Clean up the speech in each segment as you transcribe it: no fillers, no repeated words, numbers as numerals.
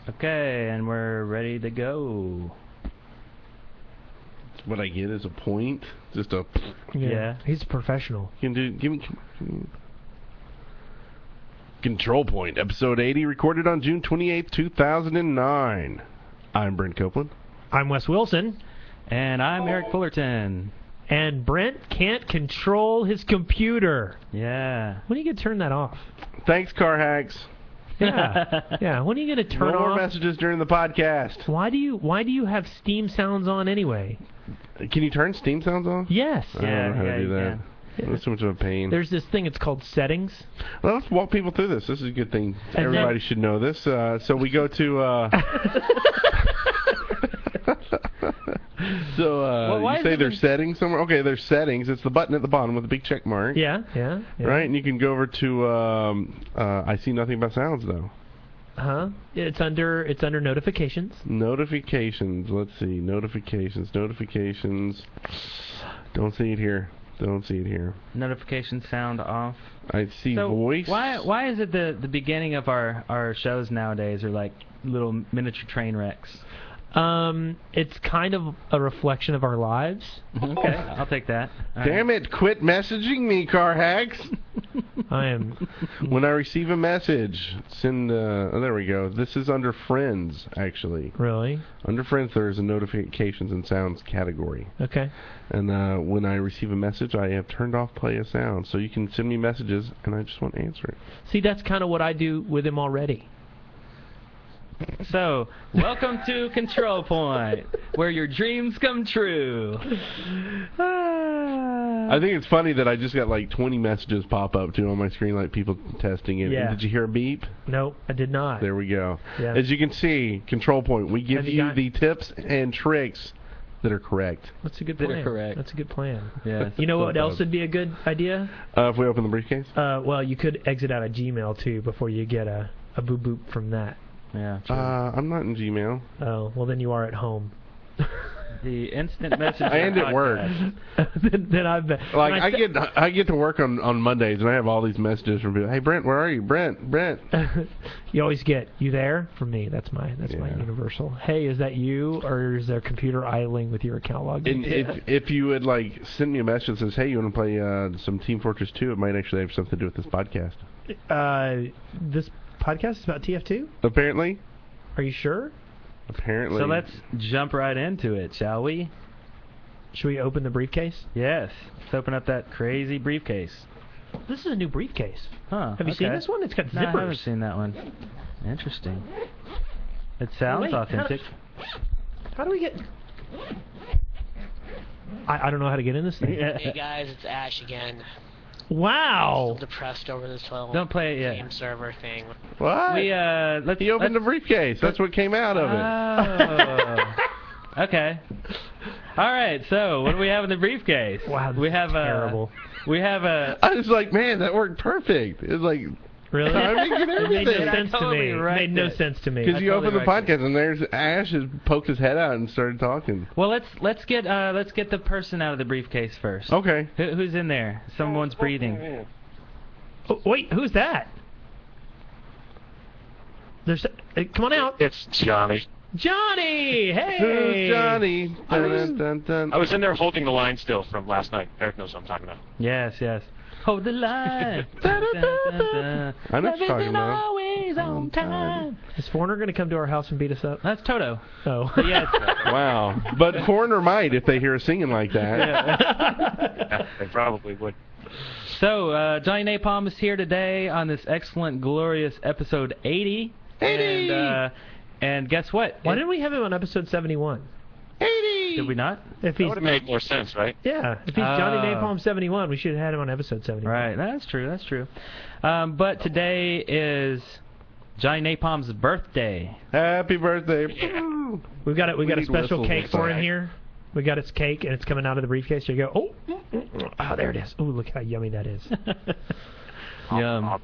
Okay, and we're ready to go. What I get is a point, just a. Yeah. He's a professional. You can give me. Control Point, episode 80, recorded on June 28th, 2009. I'm Brent Copeland. I'm Wes Wilson. And I'm Eric Fullerton. And Brent can't control his computer. Yeah. When are you going to turn that off? Thanks, Car Hacks. Yeah. Yeah. When are you going to turn no off? No more messages during the podcast. Why do you have Steam sounds on anyway? Can you turn Steam sounds off? Yes. I don't know how to do that. That's so much of a pain. There's this thing, it's called settings. Well, let's walk people through this. This is a good thing. Everybody should know this. So we go to... you say there's settings somewhere? Okay, there's settings. It's the button at the bottom with a big check mark. Yeah. Right, and you can go over to... I see nothing but sounds, though. Huh? It's under notifications. Notifications. Let's see. Notifications. Don't see it here. Notification sound off. I see voice. Why is it the beginning of our shows nowadays are like little miniature train wrecks? It's kind of a reflection of our lives. Okay, I'll take that. Damn it, quit messaging me, Car Hacks. I am. When I receive a message, send, there we go. This is under Friends, actually. Really? Under Friends, there's a notifications and sounds category. Okay. And when I receive a message, I have turned off play a sound. So you can send me messages, and I just won't answer it. See, that's kind of what I do with him already. So, welcome to Control Point, where your dreams come true. I think it's funny that I just got like 20 messages pop up too on my screen, like people testing it. Yeah. Did you hear a beep? No, I did not. There we go. Yeah. As you can see, Control Point, we give you the tips and tricks that are correct. That's a good plan. That are correct. That's a good plan. Yeah. You know what else would be a good idea? If we open the briefcase? Well, you could exit out of Gmail too before you get a boop boop from that. Yeah. I'm not in Gmail. Oh, well then you are at home. The instant message. I end at work. then I bet. Like I get to work on Mondays and I have all these messages from people. Hey Brent, where are you? Brent. You always get you there from me. That's my universal. Hey, is that you or is there a computer idling with your account logged in? If you would like send me a message that says, hey, you want to play some Team Fortress 2, it might actually have something to do with this podcast. This podcast is about TF2? Apparently. Are you sure? Apparently. So let's jump right into it, shall we? Should we open the briefcase? Yes. Let's open up that crazy briefcase. This is a new briefcase. Huh. Have you seen this one? It's got zippers. No, I haven't seen that one. Interesting. It sounds authentic. How do we get... I don't know how to get in this thing. Hey guys, it's Ash again. Wow. I'm still depressed over this whole Don't play it yet. game server thing. What? He opened the briefcase. That's what came out of it. Oh. Okay. All right. So what do we have in the briefcase? Wow. We have terrible. I was like, man, that worked perfect. It was like. Really? Timing and everything. It made no sense to me. Right. It made no sense to me. Because you opened the podcast and there's Ash has poked his head out and started talking. Well, let's get the person out of the briefcase first. Okay. Who's in there? Someone's breathing. Oh, wait, who's that? There's. Come on out. It's Johnny. Johnny! Hey! Who's Johnny? I was in there holding the line still from last night. Eric knows what I'm talking about. Yes. Hold the line. I know what you're talking about. Always on time. Is Foreigner going to come to our house and beat us up? That's Toto. Oh. Yes. Wow. But Foreigner might if they hear us singing like that. Yeah, they probably would. So, Johnny Napalm is here today on this excellent, glorious episode 80. 80! And guess what? Why didn't we have him on episode 71? 80! Did we not? If That he's would have made more sense, right? Yeah, if he's Johnny Napalm 71, we should have had him on episode 71. Right, that's true. But today is Johnny Napalm's birthday. Happy birthday. Yeah. We got a special whistles cake for him inside. here. We got his cake, and it's coming out of the briefcase. Here you go. Oh, there it is. Oh, look how yummy that is. Yum.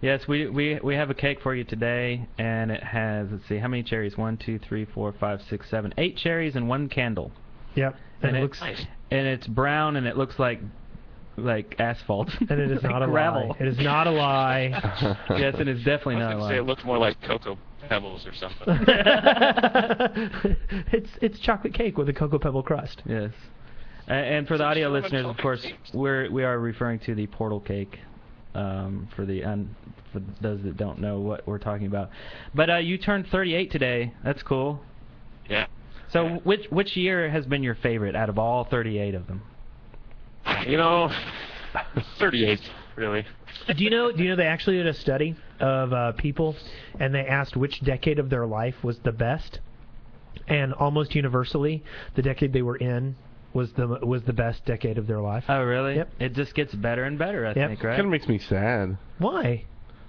Yes, we have a cake for you today, and it has, let's see, how many cherries? 1, 2, 3, 4, 5, 6, 7, 8 cherries and 1 candle. Yep. And it looks looks and it's brown, and it looks like asphalt. And it is like not a gravel. lie. It is not a lie. Yes, and it's definitely I not a was lie. say it looked more like cocoa Pebbles or something. It's chocolate cake with a Cocoa Pebble crust. Yes. And for the audio listeners, of course, we are referring to the portal cake. For those that don't know what we're talking about. But you turned 38 today. That's cool. Yeah. So which year has been your favorite out of all 38 of them? 38, really. Do you know they actually did a study of people, and they asked which decade of their life was the best, and almost universally, the decade they were in was the best decade of their life. Oh, really? Yep. It just gets better and better, I think, right? Kind of makes me sad. Why?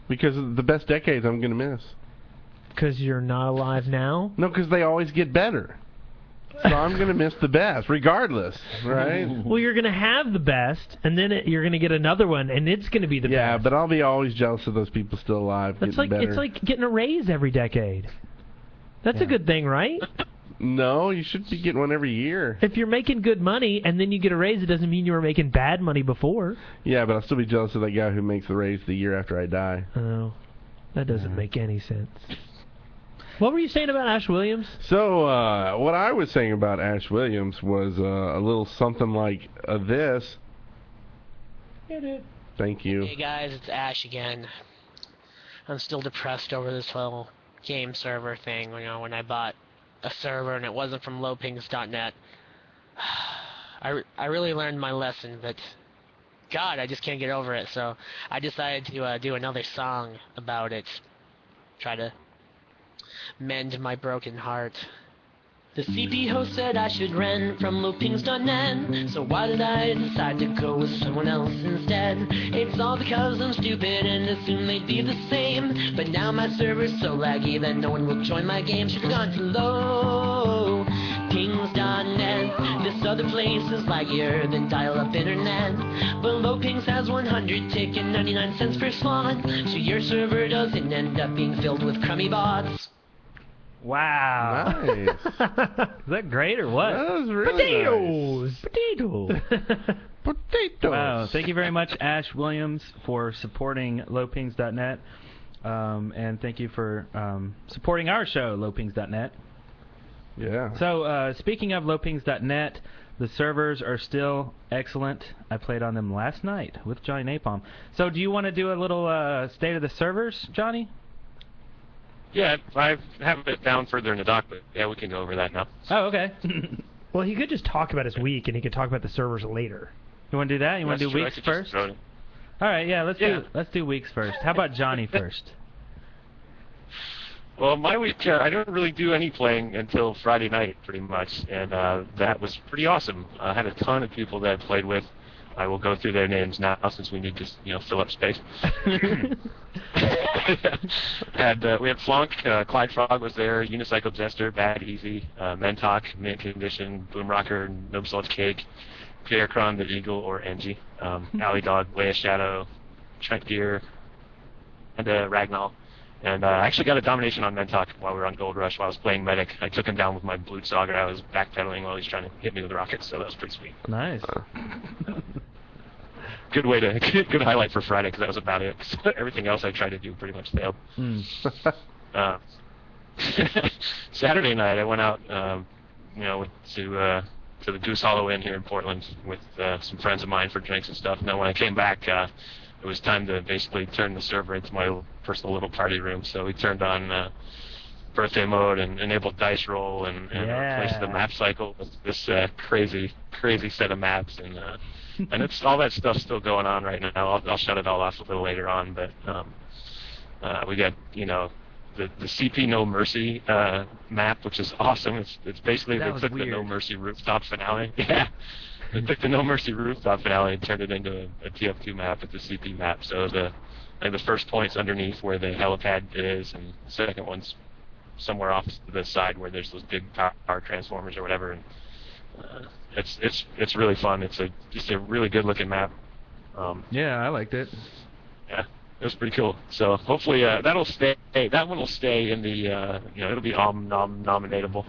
Because the best decades I'm going to miss. Because you're not alive now? No, because they always get better. So I'm going to miss the best, regardless, right? Well, you're going to have the best, and then you're going to get another one, and it's going to be the best. Yeah, but I'll be always jealous of those people still alive. It's like getting a raise every decade. That's a good thing, right? No, you should be getting one every year. If you're making good money and then you get a raise, it doesn't mean you were making bad money before. Yeah, but I'll still be jealous of that guy who makes the raise the year after I die. Oh, that doesn't make any sense. What were you saying about Ash Williams? So, what I was saying about Ash Williams was a little something like this. Yeah, dude. Thank you. Hey guys, it's Ash again. I'm still depressed over this whole game server thing. When I bought a server and it wasn't from lowpings.net. I really learned my lesson, but God, I just can't get over it. So I decided to do another song about it. Try to mend my broken heart. The CP host said I should rent from lowpings.net, so why did I decide to go with someone else instead? It's all because I'm stupid and assume they'd be the same, but now my server's so laggy that no one will join my game. Should've gone to lowpings.net. This other place is laggier than dial-up internet, but lowpings has 100 tick and 99 cents per slot, so your server doesn't end up being filled with crummy bots. Wow. Nice. Is that great or what? That was really Potatoes! Potatoes! Potatoes. Wow. Thank you very much, Ash Williams, for supporting lowpings.net. And thank you for supporting our show, lowpings.net. Yeah. So, speaking of lowpings.net, the servers are still excellent. I played on them last night with Johnny Napalm. So, do you want to do a little state of the servers, Johnny? Yeah, I have it down further in the doc, but yeah, we can go over that now. Oh, okay. Well, he could just talk about his week, and he could talk about the servers later. You want to do that? You want to do weeks first? All right, yeah, let's do weeks first. How about Johnny first? Well, my week, I don't really do any playing until Friday night, pretty much, and that was pretty awesome. I had a ton of people that I played with. I will go through their names now since we need to, fill up space. We had Flonk, Clyde Frog was there, Unicycle Jester, Bad Easy, Mentalk, Mint Condition, Boomrocker, Noob Salt Cake, Pierrecron, the Eagle, or Angie, Alley Dog, Leia Shadow, Trent Gear, and Ragnall. And I actually got a domination on Mentalk while we were on Gold Rush while I was playing Medic. I took him down with my Blood Saga. I was backpedaling while he was trying to hit me with rockets, so that was pretty sweet. Nice. Good good highlight for Friday, because that was about it. Everything else I tried to do pretty much failed. Saturday night I went out, to the Goose Hollow Inn here in Portland with some friends of mine for drinks and stuff. And then when I came back, it was time to basically turn the server into my personal little party room. So we turned on birthday mode and enabled dice roll and replaced the map cycle with this crazy set of maps, and it's all that stuff's still going on right now. I'll shut it all off a little later on, but we got the CP No Mercy map, which is awesome. It's basically they took the No Mercy rooftop finale. Yeah. They took the No Mercy rooftop finale and turned it into a TF2 map. It's a CP map. So the first point's underneath where the helipad is, and the second one's somewhere off to the side where there's those big power transformers or whatever. And it's really fun. It's just a really good looking map. Yeah, I liked it. Yeah, it was pretty cool. So hopefully that'll stay. That one will stay in the it'll be nominatable.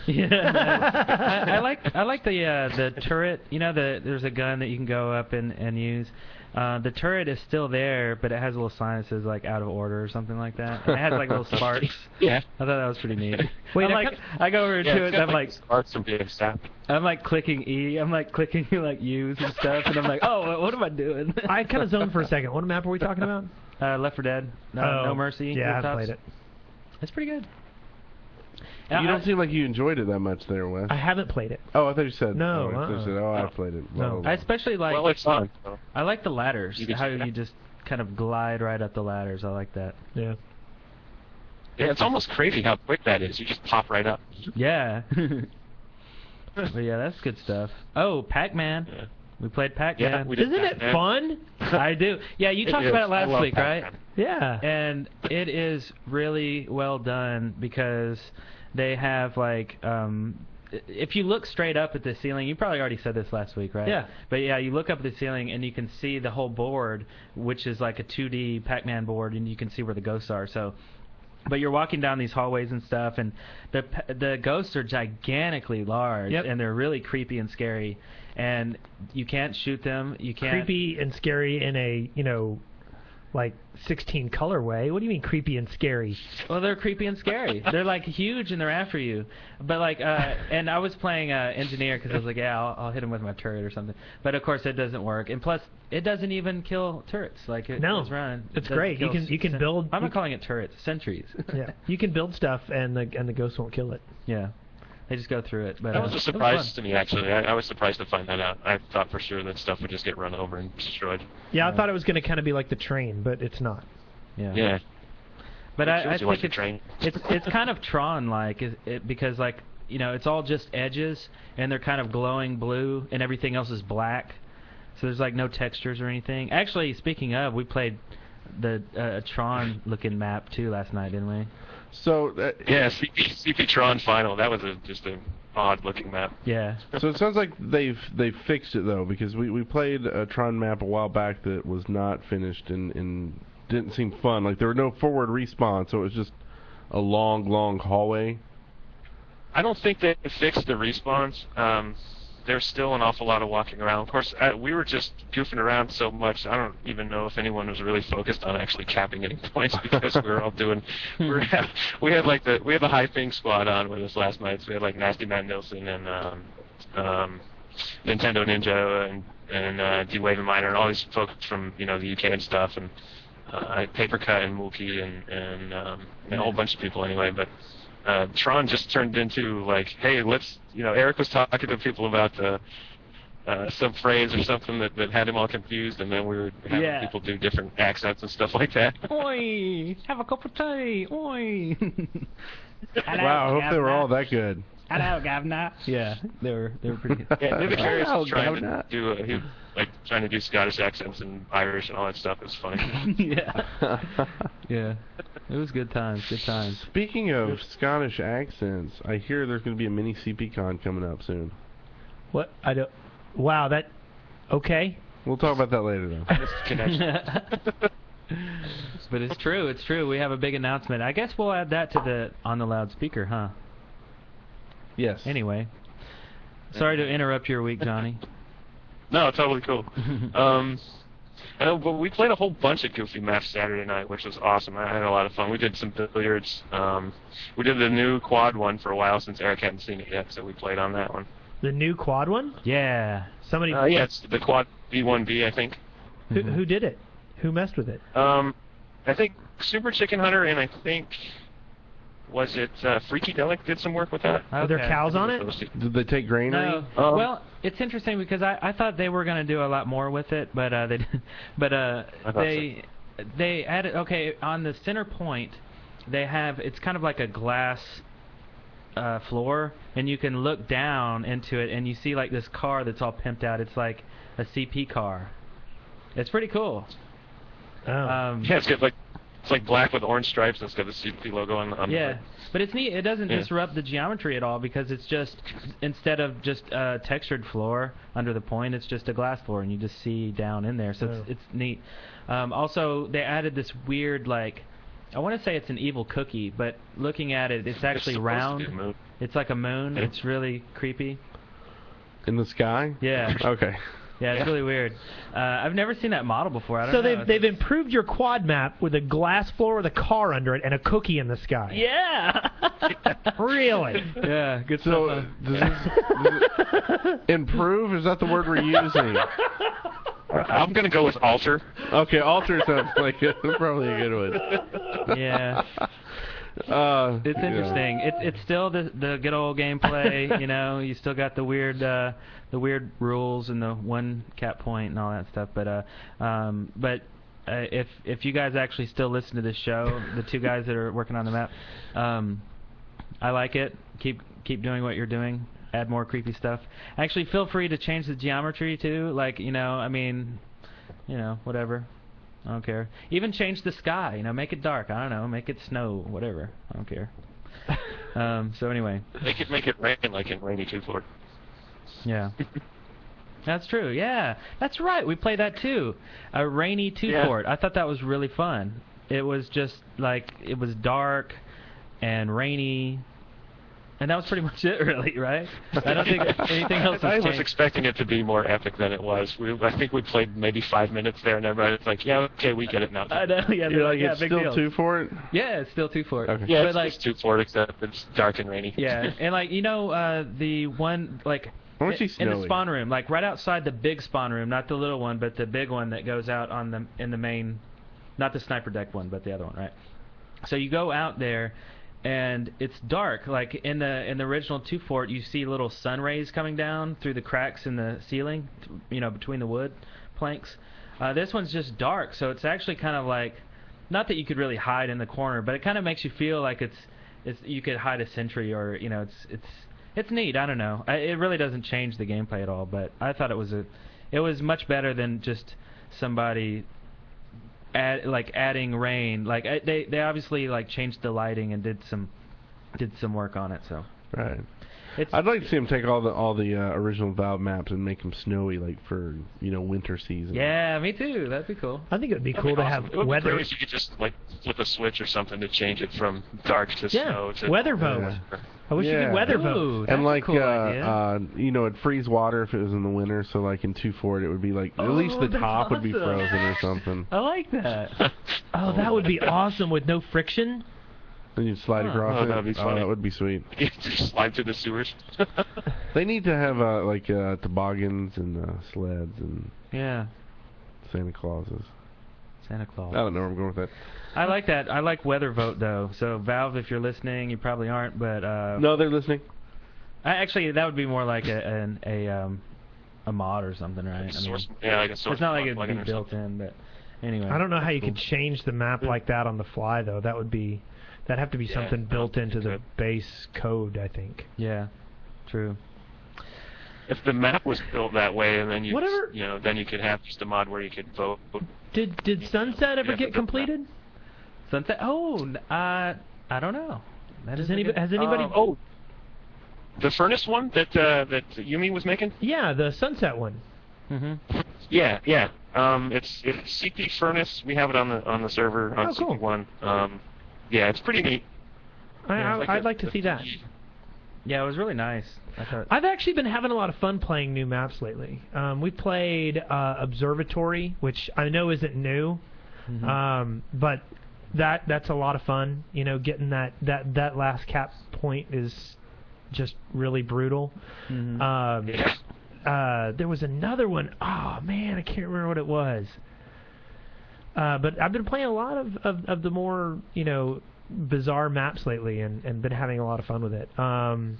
Yeah, I like the turret. There's a gun that you can go up and use. The turret is still there, but it has a little sign that says like out of order or something like that. And it has like little sparks. Yeah. I thought that was pretty neat. Wait, I go over to it and I'm like sparks from being sapped. I'm like clicking E. I'm like clicking like U's and stuff, and I'm like, oh, what am I doing? I kind of zoned for a second. What map are we talking about? Left 4 Dead. No Mercy. Yeah, Rooftops. I've played it. It's pretty good. You don't seem like you enjoyed it that much there, Wes. I haven't played it. Oh, I thought you said. No, I thought you said, I played it. No. I especially like. Well, it's fun. So. I like the ladders. You can How do that. you just kind of glide right up the ladders. I like that. Yeah. Yeah, it's almost crazy how quick that is. You just pop right up. Yeah. But yeah, that's good stuff. Oh, Pac-Man. Yeah. We played Pac-Man. Yeah, we did Isn't it Pac-Man. fun? I do. Yeah, you talked is. about it I last love week, right? Pac-Man. Yeah. And it is really well done because they have like if you look straight up at the ceiling, you probably already said this last week, right? Yeah. But yeah, you look up at the ceiling and you can see the whole board, which is like a 2D Pac-Man board, and you can see where the ghosts are. So, but you're walking down these hallways and stuff, and the ghosts are gigantically large, Yep. and they're really creepy and scary, and you can't shoot them. You can't. Creepy and scary in a, like 16 color way. What do you mean creepy and scary? Well, they're creepy and scary. They're like huge and they're after you. But like, and I was playing engineer because I was like, yeah, I'll hit him with my turret or something. But of course, it doesn't work. And plus, it doesn't even kill turrets. Like it's running. It's great. You can build. I'm not calling it turrets. Sentries. Yeah. You can build stuff and the ghost won't kill it. Yeah. They just go through it. But That was a it surprise fun. to me, actually. I was surprised to find that out. I thought for sure that stuff would just get run over and destroyed. Yeah, I thought it was going to kind of be like the train, but it's not. Yeah. Yeah. But It shows I you like think the train. it's kind of Tron-like, because like it's all just edges and they're kind of glowing blue and everything else is black. So there's like no textures or anything. Actually, speaking of, we played the Tron-looking map too last night, didn't we? So yeah, CP Tron Final. That was just an odd-looking map. Yeah. So it sounds like they've fixed it though, because we played a Tron map a while back that was not finished and didn't seem fun. Like there were no forward respawn, so it was just a long hallway. I don't think they fixed the respawns. There's still an awful lot of walking around. Of course, we were just goofing around so much. I don't even know if anyone was really focused on actually capping any points because we were all doing. We had the high ping squad on with us last night. So we had like Nasty Man Nilsson and Nintendo Ninja and D-Wave Miner and all these folks from the UK and stuff, and Papercut and Mookie and a whole bunch of people anyway. But Tron just turned into like, hey, let's, Eric was talking to people about some phrase or something that had him all confused, and then we were having people do different accents and stuff like that. Oi, have a cup of tea. Oi. Wow, I hope they were all that good. Hello, Governor. Yeah, they were pretty good. Yeah, David Harris was trying Governor. to do trying to do Scottish accents and Irish and all that stuff. It was funny. Yeah. Yeah. It was good times. Good times. Speaking of Scottish accents, I hear there's going to be a mini CPCon coming up soon. What? I don't. Wow, that. Okay. We'll talk about that later, though. This connection. But it's true. It's true. We have a big announcement. I guess we'll add that to on the loudspeaker, huh? Yes. Anyway. Sorry to interrupt your week, Johnny. No, totally cool. But we played a whole bunch of goofy maps Saturday night, which was awesome. I had a lot of fun. We did some billiards. We did the new quad one for a while since Eric hadn't seen it yet, so we played on that one. The new quad one? Yeah. Somebody. Yeah, it's the quad B1B, I think. Who did it? Who messed with it? I think Super Chicken Hunter and I think, was it Freaky Delic did some work with that? Are there cows on it? Did they take granary? No. Well, it's interesting because I thought they were going to do a lot more with it, but they added, on the center point, they have, it's kind of like a glass floor, and you can look down into it, and you see like this car that's all pimped out. It's like a CP car. It's pretty cool. Oh. Yeah, it's like black with orange stripes and it's got the CP logo on yeah, the but it's neat. It doesn't disrupt the geometry at all because it's just, instead of just a textured floor under the point, it's just a glass floor and you just see down in there. So it's neat. Also, they added this weird, like, I want to say it's an evil cookie, but looking at it, it's actually round. It's like a moon. Yeah. It's really creepy. In the sky? Yeah. Okay. Yeah, it's really weird. I've never seen that model before. I don't So know. they've improved your quad map with a glass floor with a car under it and a cookie in the sky. Yeah. Really? Yeah, good So, stuff. does this improve? Is that the word we're using? I'm going to go with alter. Okay, alter sounds like probably a good one. Yeah. It's interesting. It's still the good old gameplay. You know, you still got the weird rules and the one cap point and all that stuff. But if you guys actually still listen to this show, the two guys that are working on the map, I like it. Keep doing what you're doing. Add more creepy stuff. Actually, feel free to change the geometry too. Like, you know, I mean, you know, whatever. I don't care. Even change the sky. You know, make it dark. I don't know. Make it snow. Whatever. I don't care. So anyway. Make it rain like in Rainy 2 Fort. Yeah. That's true. Yeah, that's right. We played that too. A Rainy 2 Fort. I thought that was really fun. It was just like it was dark and rainy. And that was pretty much it, really, right? I don't think anything else has I was changed. expecting it to be more epic than it was. I think we played maybe 5 minutes there, and everybody's like, "Yeah, okay, we get it now." I know, yeah, You're like, yeah, it's big still deal. 2 for it? Yeah, it's still 2 Fort. Okay. Yeah, but it's like, just 2 Fort, except it's dark and rainy. yeah, and like, you know, the one, like, I want to see in the snowy. spawn room, like right outside the big spawn room, not the little one, but the big one that goes out on in the main, not the sniper deck one, but the other one, right? So you go out there, and it's dark. Like in the original 2 Fort, you see little sun rays coming down through the cracks in the ceiling, you know, between the wood planks. This one's just dark, so it's actually kind of like, not that you could really hide in the corner, but it kind of makes you feel like it's you could hide a sentry, or you know, it's neat. I don't know. It really doesn't change the gameplay at all, but I thought it was much better than just somebody adding rain. Like they obviously like changed the lighting and did some work on it. So right. I'd like to see them take all the original Valve maps and make them snowy, like for winter season. Yeah, me too. That'd be cool. I think it would be cool to have It would weather. be great if you could just like flip a switch or something to change it from dark to snow. To weather vote. I wish you could weather vote. Ooh, that's And like a cool idea. it'd freeze water if it was in the winter. So like in 2 Fort, it would be like at least the that's top would be awesome. frozen or something. I like that. Oh, that would be awesome with no friction. Then you'd slide across Oh, it. that'd be funny. That would be sweet. You just slide through the sewers. They need to have toboggans and sleds and Yeah, Santa Clauses. Santa Claus. I don't know where I'm going with that. I like that. I like weather vote though. So Valve, if you're listening, you probably aren't, but No, they're listening. actually that would be more like a mod or something, right? Like a I mean, source, yeah, like a source it's not like mod it'd be plugin or built something. in, but anyway. I don't know how you cool. could change the map like that on the fly though. That'd have to be Yeah, something built into the could. base code, I think. Yeah, true. If the map was built that way, and then Whatever. then you could have just a mod where you could vote. Did Sunset ever Yeah, get but- completed? Sunset. Oh, I don't know. That is a good- Has anybody? The furnace one that Yumi was making. Yeah, the Sunset one. Mhm. Yeah. It's CP furnace. We have it on the server on Oh, cool. CP1. Yeah, it's pretty neat. I'd like to see that. Yeah, it was really nice. I thought. I've actually been having a lot of fun playing new maps lately. We played Observatory, which I know isn't new, but that's a lot of fun. You know, getting that last cap point is just really brutal. Mhm. There was another one. Oh man, I can't remember what it was. But I've been playing a lot of the more bizarre maps lately, and been having a lot of fun with it. And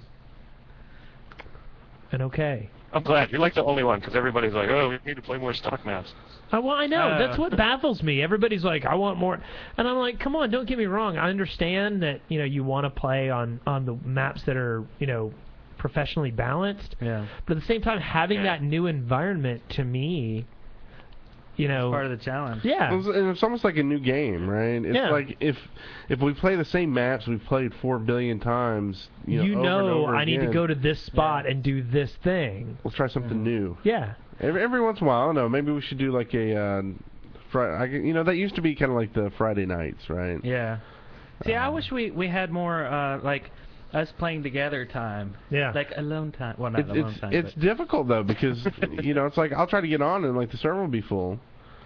okay. I'm glad. You're like the only one, because everybody's like, oh, we need to play more stock maps. Well, I know. That's what baffles me. Everybody's like, I want more. And I'm like, come on, don't get me wrong. I understand that, you want to play on the maps that are, professionally balanced. Yeah. But at the same time, having that new environment, to me, Part of the challenge. yeah. It's almost like a new game, right? It's Yeah. like if we play the same maps we've played 4 billion times, over and over I need to again, go to this spot and do this thing. Let's try something new. Yeah. Every once in a while, I don't know. Maybe we should do like a Friday. That used to be kind of like the Friday nights, right? Yeah. See, I wish we had more us playing together time. Yeah. Like alone time. Well, not alone time. It's but difficult though because it's like I'll try to get on and like the server will be full.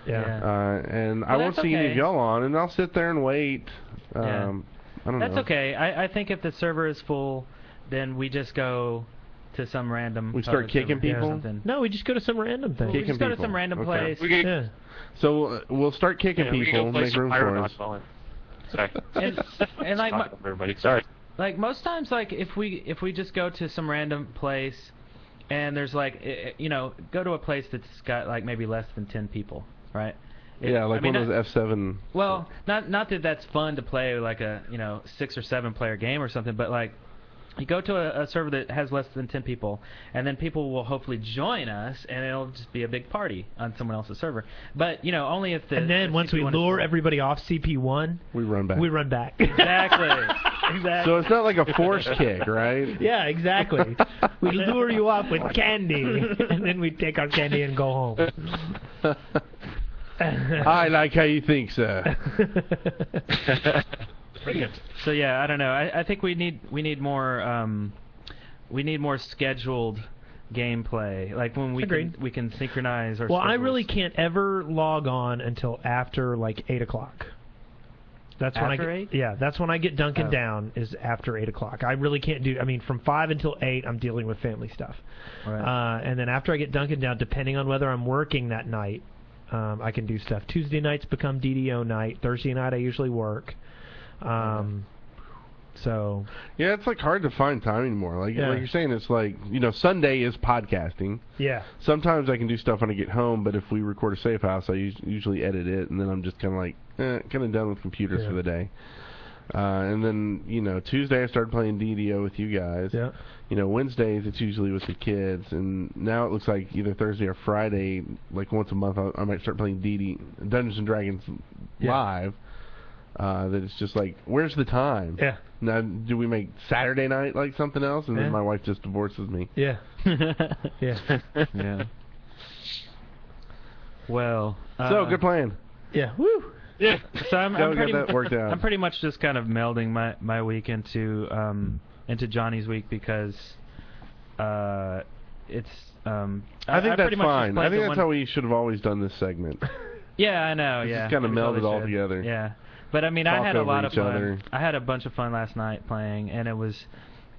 Yeah. And I Well, won't that's see any okay. of y'all on, and I'll sit there and wait. Yeah. I don't That's know. okay. I think if the server is full, then we just go to some random. We start public kicking server or people? something. No, we just go to some random thing. We Kicking just go to people. some random Okay. place. We can, Yeah. So we'll start kicking we can people, go play make some room for us. Pyronauts while Sorry. And like Talking over everybody. Sorry. like most times, like if we just go to some random place, and there's like go to a place that's got like maybe less than 10 people, right? Yeah, like I mean, one of those F7. Well, not that that's fun to play like a 6 or 7 player game or something, but like you go to a server that has less than 10 people, and then people will hopefully join us, and it'll just be a big party on someone else's server. But only if the And then once we CP1 is lure full. everybody off CP1, We run back. we run back. Exactly. Exactly. So it's not like a forced kick, right? Yeah, exactly. We lure you off with candy, and then we take our candy and go home. I like how you think, sir. Brilliant. So yeah, I don't know. I think we need more scheduled gameplay, like when we can synchronize our. Well, I schedules. really can't ever log on until after like 8 o'clock. That's when After I 8? Yeah, that's when I get Duncan Oh. down. Is after 8 o'clock. I really can't do. I mean, from 5 until 8, I'm dealing with family stuff. Right. And then after I get Duncan down, depending on whether I'm working that night, I can do stuff. Tuesday nights become DDO night. Thursday night I usually work. So Yeah, it's like hard to find time anymore. Like Yeah. you're saying, it's like Sunday is podcasting. yeah, Sometimes I can do stuff when I get home, but if we record a safe house, I usually edit it, and then I'm just kind of like kind of done with computers Yeah. for the day. And then Tuesday I started playing DDO with you guys. yeah. Wednesdays it's usually with the kids, and now it looks like either Thursday or Friday, like once a month, I might start playing Dungeons and Dragons Yeah. live. That it's just like, where's the time? Yeah. Now, do we make Saturday night like something else, and Yeah. then my wife just divorces me? Yeah. Yeah. Yeah. Well. So good plan. Yeah. Woo. Yeah. So I'm Glad we got pretty that worked out. I'm pretty much just kind of melding my week into Johnny's week because it's I think pretty that's much just fine. played I think the that's one- how we should have always done this segment. Yeah, I know. It's Yeah, just kinda we melded totally all should. together. Yeah, but I mean, I Talk had a over lot of each fun. other. I had a bunch of fun last night playing, and it was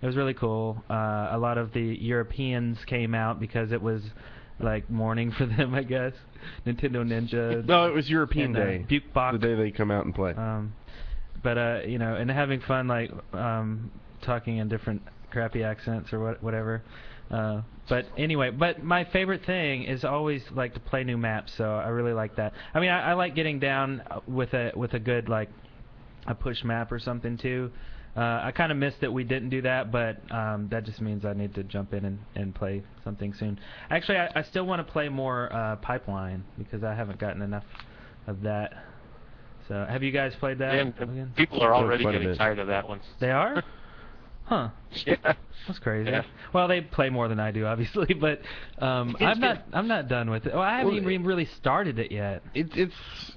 really cool. A lot of the Europeans came out because it was like morning for them, I guess. Nintendo Ninja. No, it was European and, Day. Bukebach. The day they come out and play. But and having fun, like talking in different crappy accents or whatever. But anyway, my favorite thing is always like to play new maps. So I really like that. I mean, I like getting down with a good like a push map or something too. I kind of missed that we didn't do that, but that just means I need to jump in and play something soon. Actually, I still want to play more Pipeline because I haven't gotten enough of that. So, have you guys played that? And again? people are already Quite a getting bit. tired of that one. They are? Huh. Yeah. That's crazy. Yeah. Well, they play more than I do, obviously, but I'm not done with it. Well, I haven't even really started it yet. It's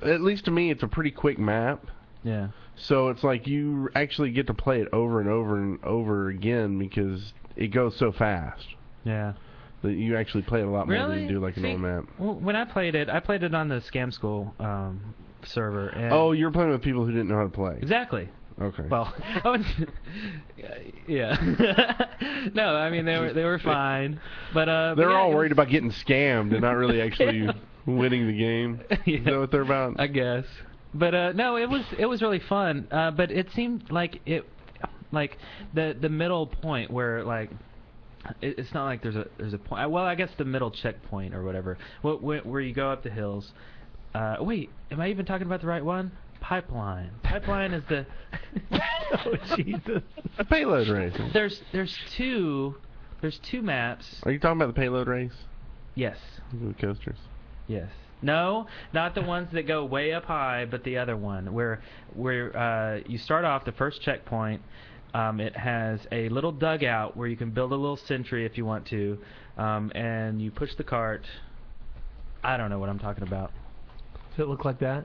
at least to me, it's a pretty quick map. Yeah. So it's like you actually get to play it over and over and over again because it goes so fast Yeah. that you actually play it a lot more than Really? you do like a See, normal map. Well, when I played it on the Scam School server. And Oh, you're playing with people who didn't know how to play. Exactly. Okay. Well, yeah. No, I mean they were fine, but they're yeah, all it worried was- about getting scammed and not really actually winning the game. Is that what they're about? I guess. But no, it was really fun. But it seemed like the middle point where like it's not like there's a point. Well, I guess the middle checkpoint or whatever. Where you go up the hills. Wait, am I even talking about the right one? Pipeline. Pipeline is the. Oh Jesus. A payload race. There's two maps. Are you talking about the payload race? Yes. The coasters. Yes. No, not the ones that go way up high, but the other one where you start off the first checkpoint. It has a little dugout where you can build a little sentry if you want to, and you push the cart. I don't know what I'm talking about. Does it look like that?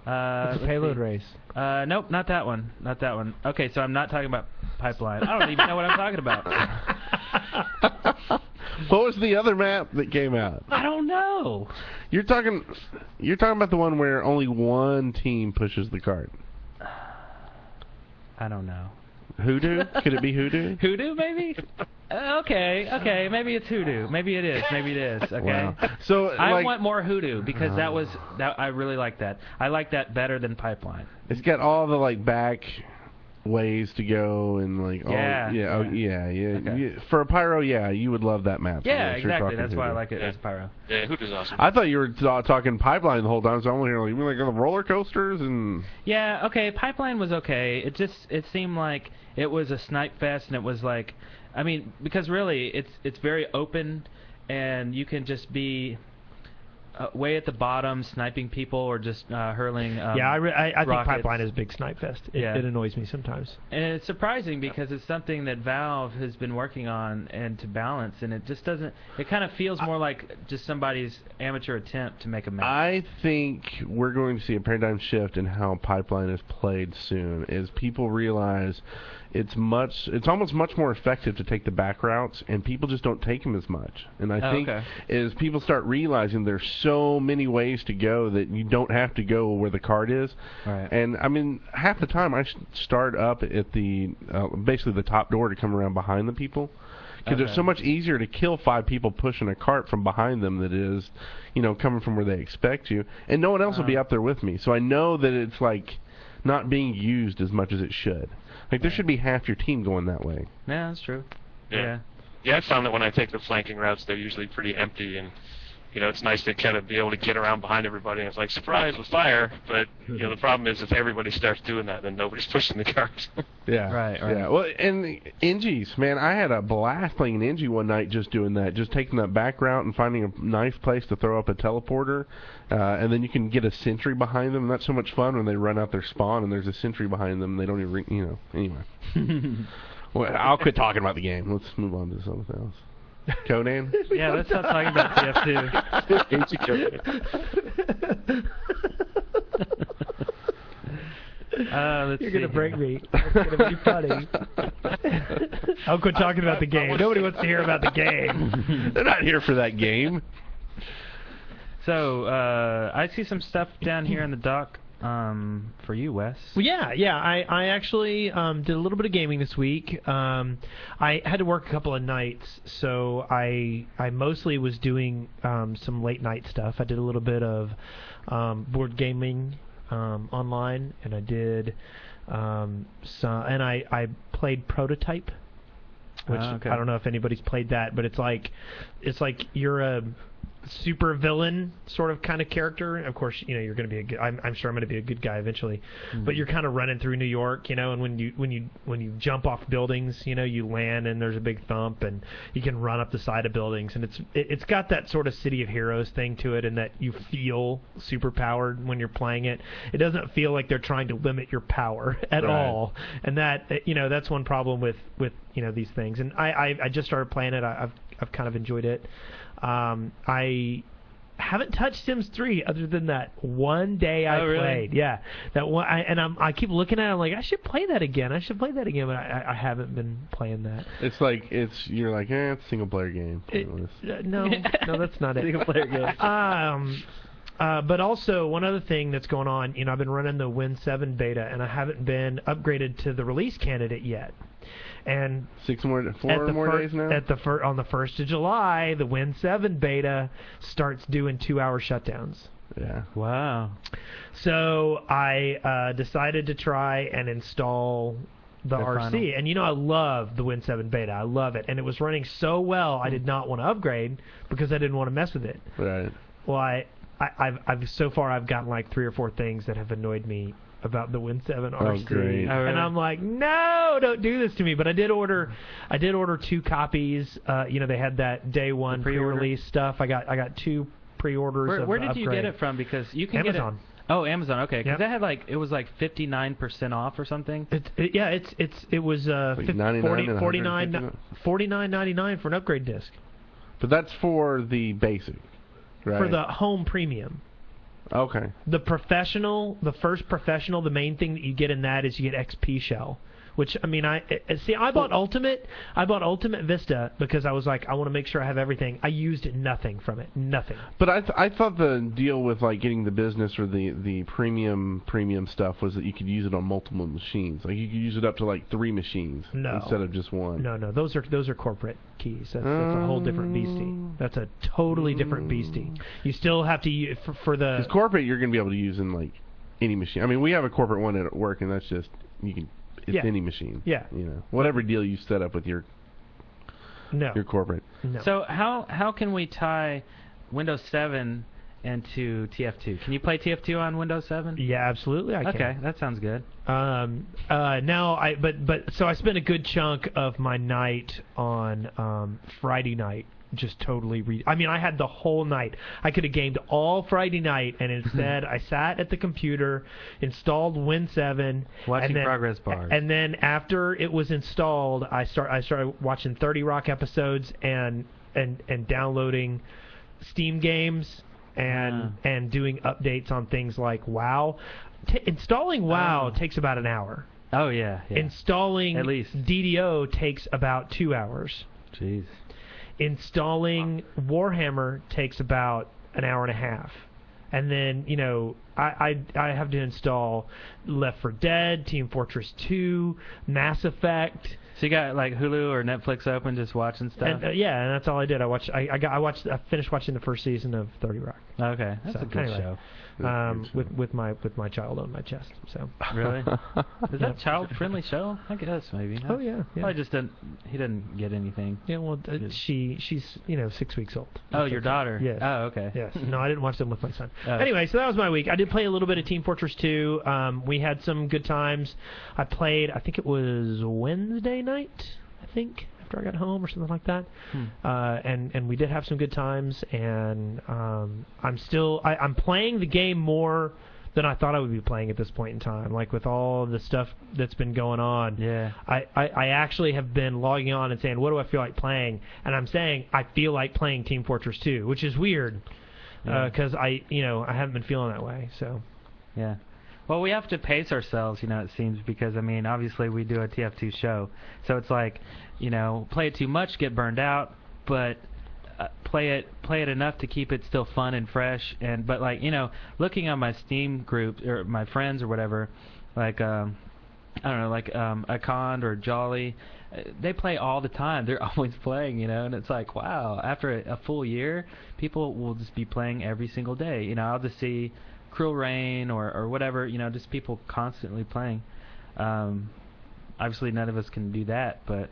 It's a Let's payload see. race. Nope, not that one. Not that one. Okay, so I'm not talking about Pipeline. I don't even know what I'm talking about. What was the other map that came out? I don't know. You're talking about the one where only one team pushes the cart. I don't know. Hoodoo? Could it be Hoodoo? Hoodoo, maybe? Okay. Maybe it's Hoodoo. Maybe it is. Okay. Wow. So I want more Hoodoo because that I really like that. I like that better than Pipeline. It's got all the like back ways to go and like Okay. For a pyro, you would love that map. Yeah, exactly. That's why I like it as pyro. Yeah, Hoodoo's awesome. I thought you were talking Pipeline the whole time, so I'm hearing you mean like the roller coasters and. Yeah, okay. Pipeline was okay. It seemed like it was a snipe fest, and it was like, I mean, because really it's very open, and you can just be way at the bottom sniping people or just hurling. I think rockets. Pipeline is a big snipe fest. It annoys me sometimes. And it's surprising because it's something that Valve has been working on and to balance, and it just doesn't. It kind of feels more like just somebody's amateur attempt to make a map. I think we're going to see a paradigm shift in how Pipeline is played soon. As people realize it's almost much more effective to take the back routes, and people just don't take them as much. And I think as people start realizing there's so many ways to go that you don't have to go where the cart is. Right. And I mean, half the time I start up at the basically the top door to come around behind the people. Because it's so much easier to kill 5 people pushing a cart from behind them than it is, coming from where they expect you. And no one else will be up there with me. So I know that it's like not being used as much as it should. Like, there should be half your team going that way. Yeah, that's true. Yeah, I found that when I take the flanking routes, they're usually pretty empty, and it's nice to kind of be able to get around behind everybody. And it's like, surprise with fire, but the problem is if everybody starts doing that, then nobody's pushing the cart. Yeah, right. Yeah, well, and NGs, man, I had a blast playing an NG one night just doing that, just taking that back route and finding a nice place to throw up a teleporter, and then you can get a sentry behind them. And that's so much fun when they run out their spawn and there's a sentry behind them. And they don't even, anyway. Well, I'll quit talking about the game. Let's move on to something else. Conan? Yeah, let's stop talking about TF2. You're going to break me. It's going to be funny. I'll quit talking about the game. Nobody wants to hear about the game. They're not here for that game. So, I see some stuff down here in the dock for you, Wes. Well, yeah. I actually did a little bit of gaming this week. I had to work a couple of nights, so I mostly was doing some late night stuff. I did a little bit of board gaming online, and I did I played Prototype, which I don't know if anybody's played that, but it's like you're a super villain sort of kind of character. Of course, you're going to be a good. I'm sure I'm going to be a good guy eventually, but you're kind of running through New York, and when you jump off buildings, you land and there's a big thump, and you can run up the side of buildings, and it's got that sort of City of Heroes thing to it, and that you feel super powered when you're playing it. It doesn't feel like they're trying to limit your power at all, and that that's one problem with these things. And I just started playing it. I've kind of enjoyed it. I haven't touched Sims 3 other than that one day I played. Yeah, that one. I keep looking at it. I'm like, I should play that again. But I haven't been playing that. It's like you're like, it's a single player game. No, that's not it. Single player game. But also one other thing that's going on. I've been running the Win 7 beta, and I haven't been upgraded to the release candidate yet. And 4 more days now? On the 1st of July, the Win 7 beta starts doing 2-hour shutdowns. Yeah. Wow. So I decided to try and install the RC. Final. And I love the Win 7 beta. I love it. And it was running so well, I did not want to upgrade because I didn't want to mess with it. Right. Well, I've so far I've gotten like 3 or 4 things that have annoyed me about the Win 7 RC. Great. And I'm like, no, don't do this to me. But I did order 2 copies. They had that day one pre-release stuff. I got 2 pre-orders. Where did you get it from? Because you can Amazon. Get it. Oh, Amazon. Okay, because that had it was like 59% off or something. It was $49.99 for an upgrade disc. But that's for the basic, right? For the home premium. Okay. The first professional, the main thing that you get in that is you get XP Shell, Which I mean, I bought Ultimate. I bought Ultimate Vista because I was like, I want to make sure I have everything. I used nothing from it, nothing. But I thought the deal with like getting the business or the premium stuff was that you could use it on multiple machines. Like you could use it up to like 3 machines instead of just one. No, those are corporate keys. That's a whole different beastie. That's a totally different beastie. You still have to use for the. Because corporate, you're going to be able to use in like any machine. I mean, we have a corporate one at work, and that's just you can. It's any machine. Yeah. You know, whatever deal you set up with your corporate. No. So how can we tie Windows 7 into TF2? Can you play TF2 on Windows 7? Yeah, absolutely. I can. Okay, that sounds good. Now so I spent a good chunk of my night on Friday night just totally I mean, I had the whole night. I could have gamed all Friday night, and instead I sat at the computer, installed Win7, watching progress bars. And then after it was installed, I started watching 30 Rock episodes and downloading Steam games and doing updates on things like WoW. Installing WoW takes about an hour. Oh yeah. Installing at least DDO takes about 2 hours. Jeez. Installing Warhammer takes about an hour and a half. And then, you know, I have to install Left 4 Dead, Team Fortress 2, Mass Effect. So you got like Hulu or Netflix open, just watching stuff? And, and that's all I did. I finished watching the first season of 30 Rock. Okay, that's a good show. With my child on my chest. So really, is that a child-friendly show? I guess maybe. Oh yeah. Well, he didn't get anything. Yeah, well, she's 6 weeks old. Oh, your daughter. Yes. Oh, okay. Yes. No, I didn't watch them with my son. Oh. Anyway, so that was my week. I did play a little bit of Team Fortress 2. We had some good times. I played. I think it was Wednesday night. I think. I got home or something like that, and we did have some good times, and I'm playing the game more than I thought I would be playing at this point in time. Like with all the stuff that's been going on, I actually have been logging on and saying, what do I feel like playing? And I'm saying I feel like playing Team Fortress 2, which is weird because I haven't been feeling that way. So yeah. Well, we have to pace ourselves, it seems, because, I mean, obviously we do a TF2 show. So it's like, play it too much, get burned out, but play it enough to keep it still fun and fresh. But, like, looking on my Steam group, or my friends or whatever, like, I don't know, like Akond or Jolly, they play all the time. They're always playing, and it's like, wow, after a full year, people will just be playing every single day. I'll just see Cruel Rain or whatever, just people constantly playing. Obviously none of us can do that, but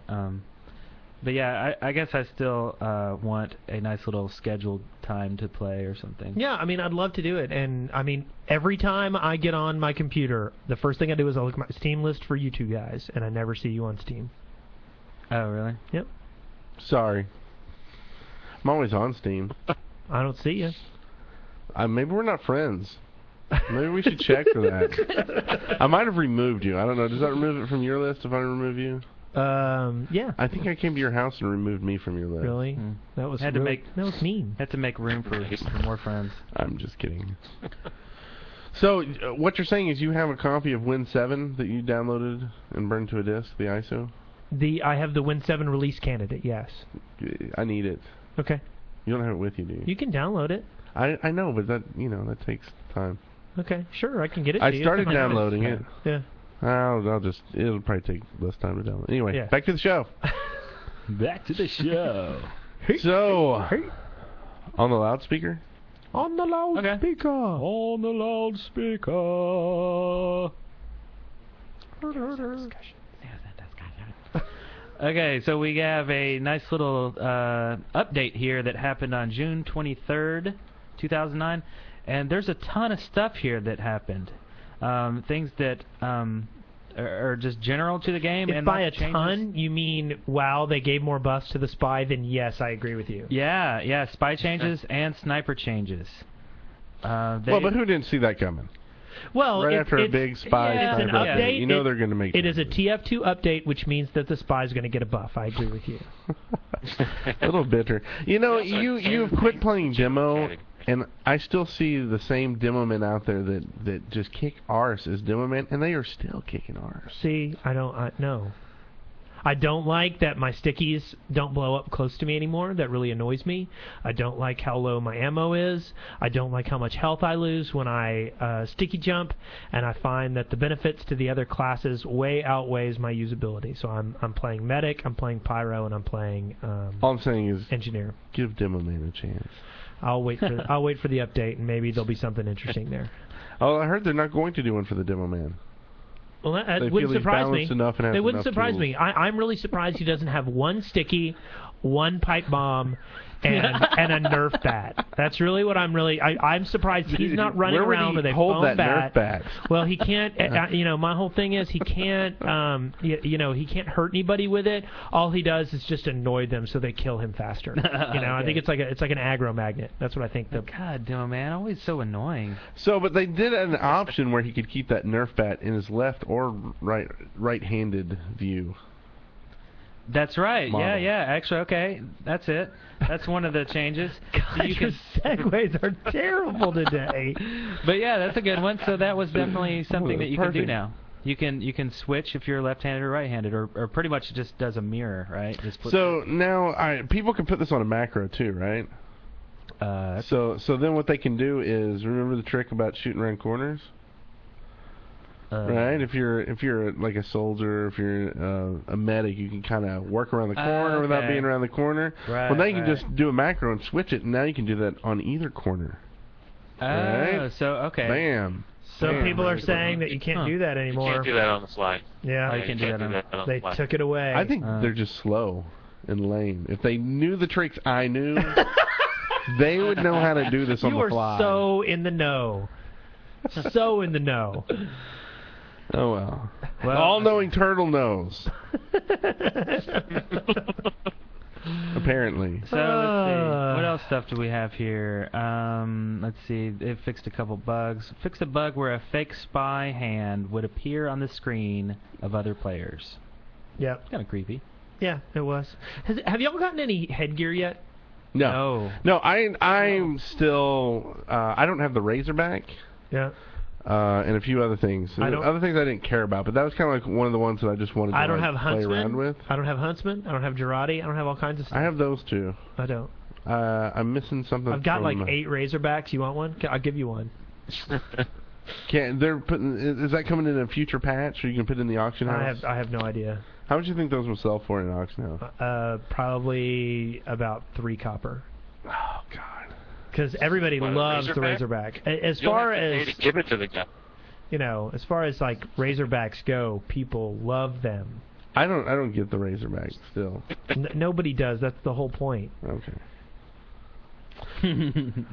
yeah, I guess I still want a nice little scheduled time to play or something. Yeah, I mean, I'd love to do it, and I mean, every time I get on my computer, the first thing I do is I look at my Steam list for you two guys, and I never see you on Steam. Oh, really? Yep. Sorry. I'm always on Steam. I don't see you. Maybe we're not friends. Maybe we should check for that. I might have removed you. I don't know. Does that remove it from your list if I remove you? Yeah. I think I came to your house and removed me from your list. Really? That was that was mean. Had to make room for more friends. I'm just kidding. So, what you're saying is you have a copy of Win7 that you downloaded and burned to a disk, the ISO? I have the Win7 release candidate, yes. I need it. Okay. You don't have it with you, do you? You can download it. I know, but that takes time. Okay, sure, I can get it to you. I started downloading it. Yeah. It'll probably take less time to download. Anyway, back to the show. Back to the show. So, on the loudspeaker? On the loudspeaker. Okay. On the loudspeaker. Okay, so we have a nice little update here that happened on June 23rd, 2009, and there's a ton of stuff here that happened. Things that are just general to the game. If and by a changes. ton you mean, wow, they gave more buffs to the spy, then yes, I agree with you. Yeah, spy changes and sniper changes. Well, but who didn't see that coming? Well, right after a big spy, it's an update. They're going to make it is a TF2 update, which means that the spy is going to get a buff. I agree with you. A little bitter. You've quit playing demo, And I still see the same demo men out there that just kick arse as demo men, and they are still kicking arse. See, no. I don't like that my stickies don't blow up close to me anymore. That really annoys me. I don't like how low my ammo is. I don't like how much health I lose when I sticky jump. And I find that the benefits to the other classes way outweighs my usability. So I'm playing medic, I'm playing pyro, and I'm playing All I'm saying is engineer. give demo man a chance. I'll wait for the update, and maybe there'll be something interesting there. Oh, I heard they're not going to do one for the demo man. Well, that They wouldn't feel he's surprise me. balanced enough and has It wouldn't enough surprise tools. me. I'm really surprised he doesn't have one sticky, one pipe bomb, and a Nerf bat. That's really what I'm surprised he's not running Where would around he with a hold foam that bat. Nerf bat? Well, he can't. My whole thing is he can't. He can't hurt anybody with it. All he does is just annoy them so they kill him faster. I think it's like an aggro magnet. That's what I think. God, no, man, always so annoying. So, but they did an option where he could keep that Nerf bat in his left or right-handed view. That's right. Model. Yeah. Actually, okay. That's it. That's one of the changes. God, your segues are terrible today. But yeah, that's a good one. So that was definitely something that you can do Perfect. now. You can switch if you're left-handed or right-handed, or pretty much just does a mirror, right? Just So now people can put this on a macro too, right? So then what they can do is, remember the trick about shooting around corners? Right? If you're like a soldier, if you're a medic, you can kind of work around the corner without being around the corner. Right, well, now you can just do a macro and switch it, and now you can do that on either corner. Right? So okay. Bam. So people are saying that you can't do that You anymore. can't do that on the fly. Yeah, you can do that on they the fly. took it away. I think they're just slow and lame. If they knew the tricks I knew, they would know how to do this on you the are fly. so in the know. So in the know. Oh well. All-knowing turtle knows. Apparently. So let's see. What else stuff do we have here? Let's see. It fixed a couple bugs. Fixed a bug where a fake spy hand would appear on the screen of other players. Yeah. Kind of creepy. Yeah, it was. Have y'all gotten any headgear yet? No. I'm still. I don't have the Razorback. Yeah. And a few other things. Other things I didn't care about, but that was kind of like one of the ones that I just wanted to I don't have play around with. I don't have Huntsman. I don't have Girardi. I don't have all kinds of stuff. I have those two. I don't. I'm missing something. I've got from, like 8 Razorbacks. You want one? I'll give you one. They're putting? Is that coming in a future patch, or you can put it in the auction house? I have no idea. How much do you think those will sell for in an auction house? Probably about 3 copper. Oh God. Because everybody loves the Razorback. As far as to give it to the guy. as far as like Razorbacks go, people love them. I don't get the Razorback still. Nobody does. That's the whole point. Okay.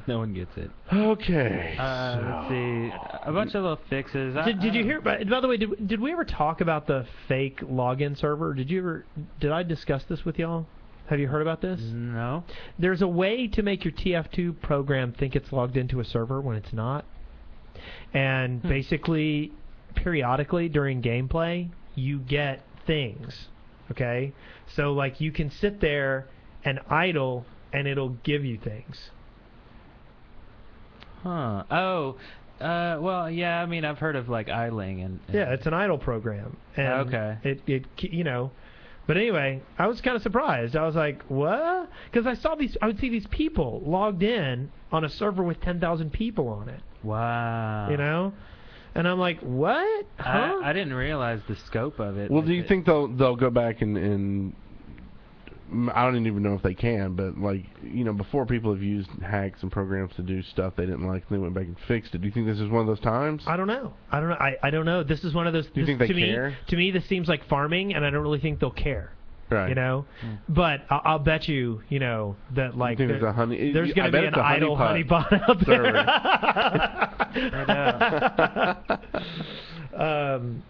No one gets it. Okay. Let's see. A bunch of little fixes. Did you hear? By the way, did we ever talk about the fake login server? Did I discuss this with y'all? Have you heard about this? No. There's a way to make your TF2 program think it's logged into a server when it's not. And basically, periodically during gameplay, you get things. Okay? So, like, you can sit there and idle, and it'll give you things. Huh. Oh. Well, yeah. I mean, I've heard of like idling and Yeah, it's an idle program. And okay. It But anyway, I was kind of surprised. I was like, what? Because I would see these people logged in on a server with 10,000 people on it. Wow. And I'm like, what? Huh? I didn't realize the scope of it. Well, do you think they'll go back and I don't even know if they can, but like before people have used hacks and programs to do stuff they didn't like, and they went back and fixed it. Do you think this is one of those times? I don't know. I don't know. This is one of those. Do you think they care? To me, this seems like farming, and I don't really think they'll care. Right. But I'll bet you, that like there's going to be an idle honeypot out there.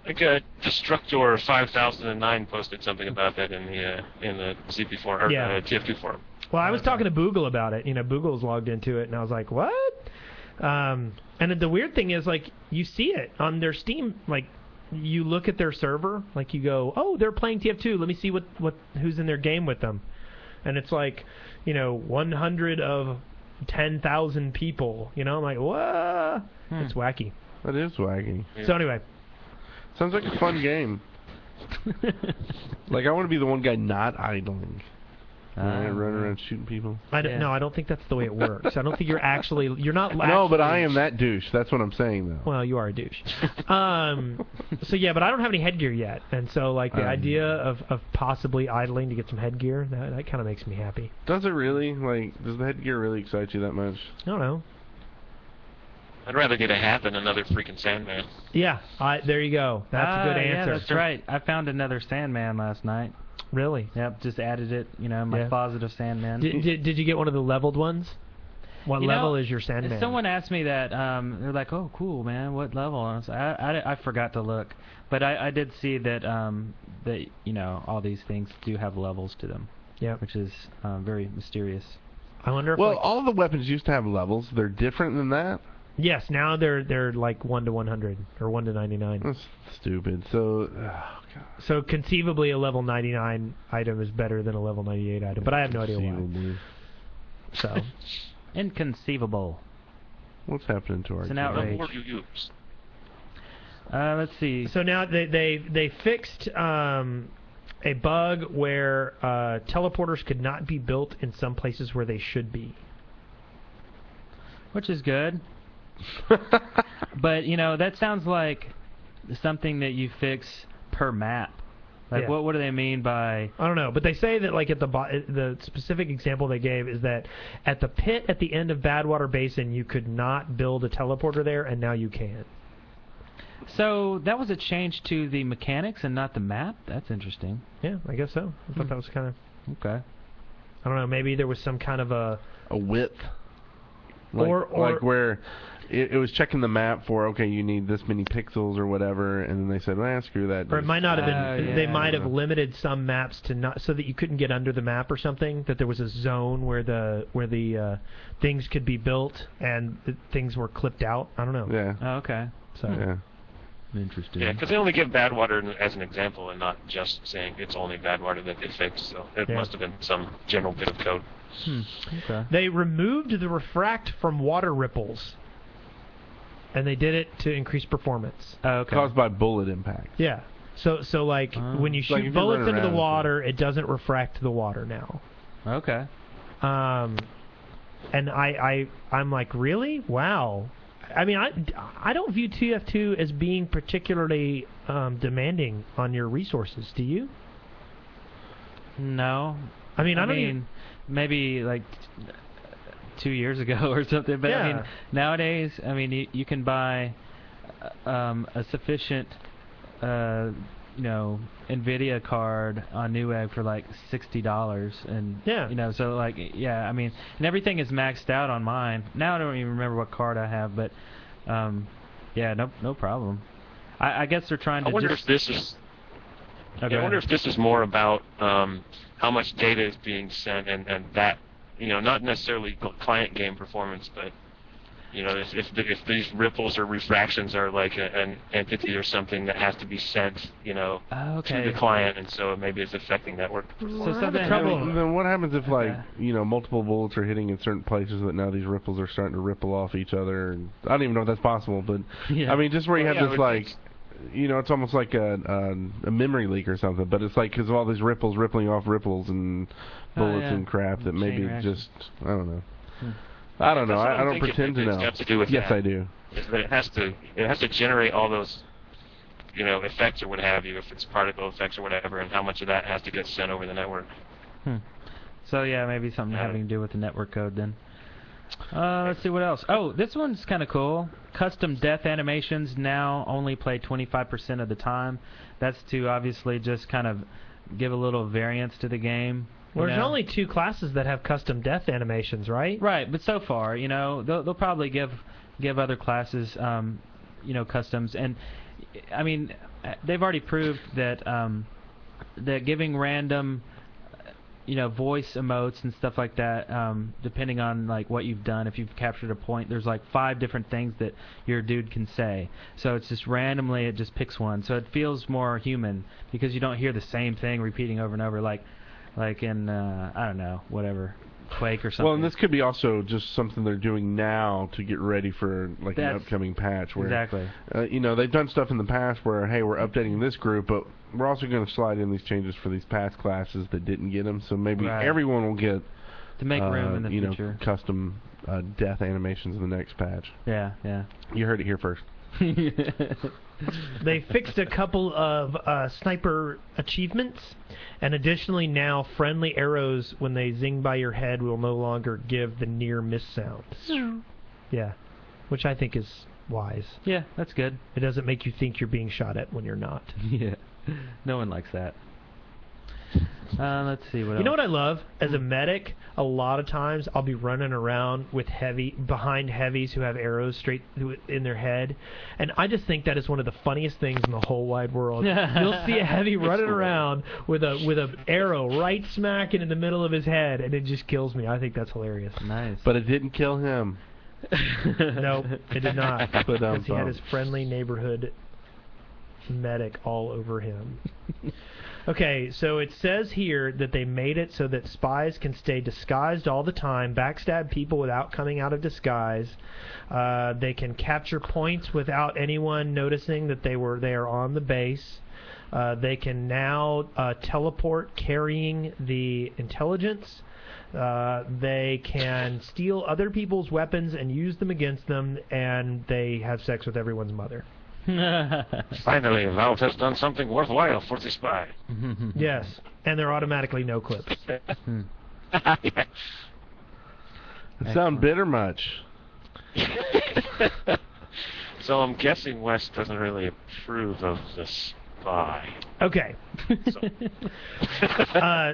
Like Destructor 5009 posted something about that in the CP forum or TF2 forum. Well, I was talking to Boogle about it. Boogle's logged into it, and I was like, what? And the weird thing is, like, you see it on their Steam. Like, you look at their server, like you go, oh, they're playing TF2. Let me see who's in their game with them. And it's like, 100 of 10,000 people. You know, I'm like, what? It's wacky. That is wacky. So anyway. Sounds like a fun game. Like, I want to be the one guy not idling. Running around shooting people. No, I don't think that's the way it works. I don't think you're not. No, but I am that douche. That's what I'm saying, though. Well, you are a douche. So yeah, but I don't have any headgear yet, and so like the idea of possibly idling to get some headgear, that kind of makes me happy. Does it really? Like, does the headgear really excite you that much? I don't know. I'd rather get a hat than another freaking Sandman. Yeah, there you go. That's a good answer. Yeah, that's right. I found another Sandman last night. Really? Yep, just added it, my closet of Sandman. Did you get one of the leveled ones? What level is your Sandman? Someone asked me that. They're like, "Oh, cool, man. What level?" And I forgot to look, but I did see that all these things do have levels to them. Yeah, which is very mysterious. I wonder if all of the weapons used to have levels. They're different than that. Yes, now they're like 1 to 100 or 1 to 99. That's stupid. So, so conceivably a level 99 item is better than a level 98 item, but I have no idea why. So, inconceivable. What's happening to our? It's an outrage. What do you use? Let's see. So now they fixed a bug where teleporters could not be built in some places where they should be, which is good. But that sounds like something that you fix per map. Like what do they mean by? I don't know, but they say that like at the specific example they gave is that at the pit at the end of Badwater Basin you could not build a teleporter there, and now you can. So that was a change to the mechanics and not the map. That's interesting. Yeah, I guess so. I thought that was kind of okay. I don't know. Maybe there was some kind of a width. Like where it was checking the map for, okay, you need this many pixels or whatever, and then they said, well, screw that. Or it might not have been. They might have limited some maps to not so that you couldn't get under the map or something. That there was a zone where the things could be built and things were clipped out. I don't know. Yeah. Oh, okay. So. Yeah. Interesting. Yeah, because they only give Badwater as an example and not just saying it's only Badwater that they fixed. So it must have been some general bit of code. Okay. They removed the refract from water ripples, and they did it to increase performance. Okay. Caused by bullet impact. Yeah. So like when you shoot bullets into the water, it doesn't refract the water now. Okay. And I'm like, really? Wow. I mean, I don't view TF2 as being particularly demanding on your resources. Do you? No. I mean, maybe like 2 years ago or something. But I mean, nowadays, I mean, you can buy a sufficient, NVIDIA card on Newegg for like $60, and so like, I mean, and everything is maxed out on mine. Now I don't even remember what card I have, but no problem. I guess they're trying to. I wonder if this is. I wonder if this is more about how much data is being sent and that, not necessarily client game performance, but if these ripples or refractions are like an entity or something that has to be sent, to the client, and so maybe it's affecting network performance. So something trouble. Then what happens if multiple bullets are hitting in certain places that now these ripples are starting to ripple off each other? And I don't even know if that's possible, but I mean, just where you have this like. It's almost like a memory leak or something, but it's like because of all these ripples rippling off ripples and bullets and crap that maybe just, I don't know. I don't know. I don't pretend to know. To do with yes, that. I do. But it has to generate all those, effects or what have you, if it's particle effects or whatever, and how much of that has to get sent over the network. So maybe something having to do with the network code then. Let's see what else. Oh, this one's kind of cool. Custom death animations now only play 25% of the time. That's to obviously just kind of give a little variance to the game. Well, there's only 2 classes that have custom death animations, right? Right, but so far, they'll probably give other classes, customs. And I mean, they've already proved that that giving random voice emotes and stuff like that, depending on like what you've done. If you've captured a point, there's like 5 different things that your dude can say. So it's just randomly, it just picks one. So it feels more human because you don't hear the same thing repeating over and over, like in I don't know, whatever, Quake or something. Well, and this could be also just something they're doing now to get ready for like an upcoming patch. Where, exactly. They've done stuff in the past where, hey, we're updating this group, but we're also going to slide in these changes for these past classes that didn't get them. So maybe everyone will get to make room in the future. Custom death animations in the next patch. Yeah. You heard it here first. They fixed a couple of sniper achievements, and additionally now friendly arrows, when they zing by your head, will no longer give the near miss sound. Yeah, which I think is wise. Yeah, that's good. It doesn't make you think you're being shot at when you're not. Yeah, no one likes that. Let's see what else. You know what I love? As a medic, a lot of times I'll be running around with behind heavies who have arrows straight in their head, and I just think that is one of the funniest things in the whole wide world. You'll see a heavy running around with a arrow right smacking in the middle of his head, and it just kills me. I think that's hilarious. Nice. But it didn't kill him. No, it did not. Because he had his bump. friendly neighborhood medic all over him. Okay, so it says here that they made it so that spies can stay disguised all the time, backstab people without coming out of disguise. They can capture points without anyone noticing that they are on the base. They can now teleport carrying the intelligence. They can steal other people's weapons and use them against them, and they have sex with everyone's mother. Finally, Valve has done something worthwhile for the spy. Yes, and they're automatically no clips. Sound bitter much? So I'm guessing West doesn't really approve of the spy. Okay.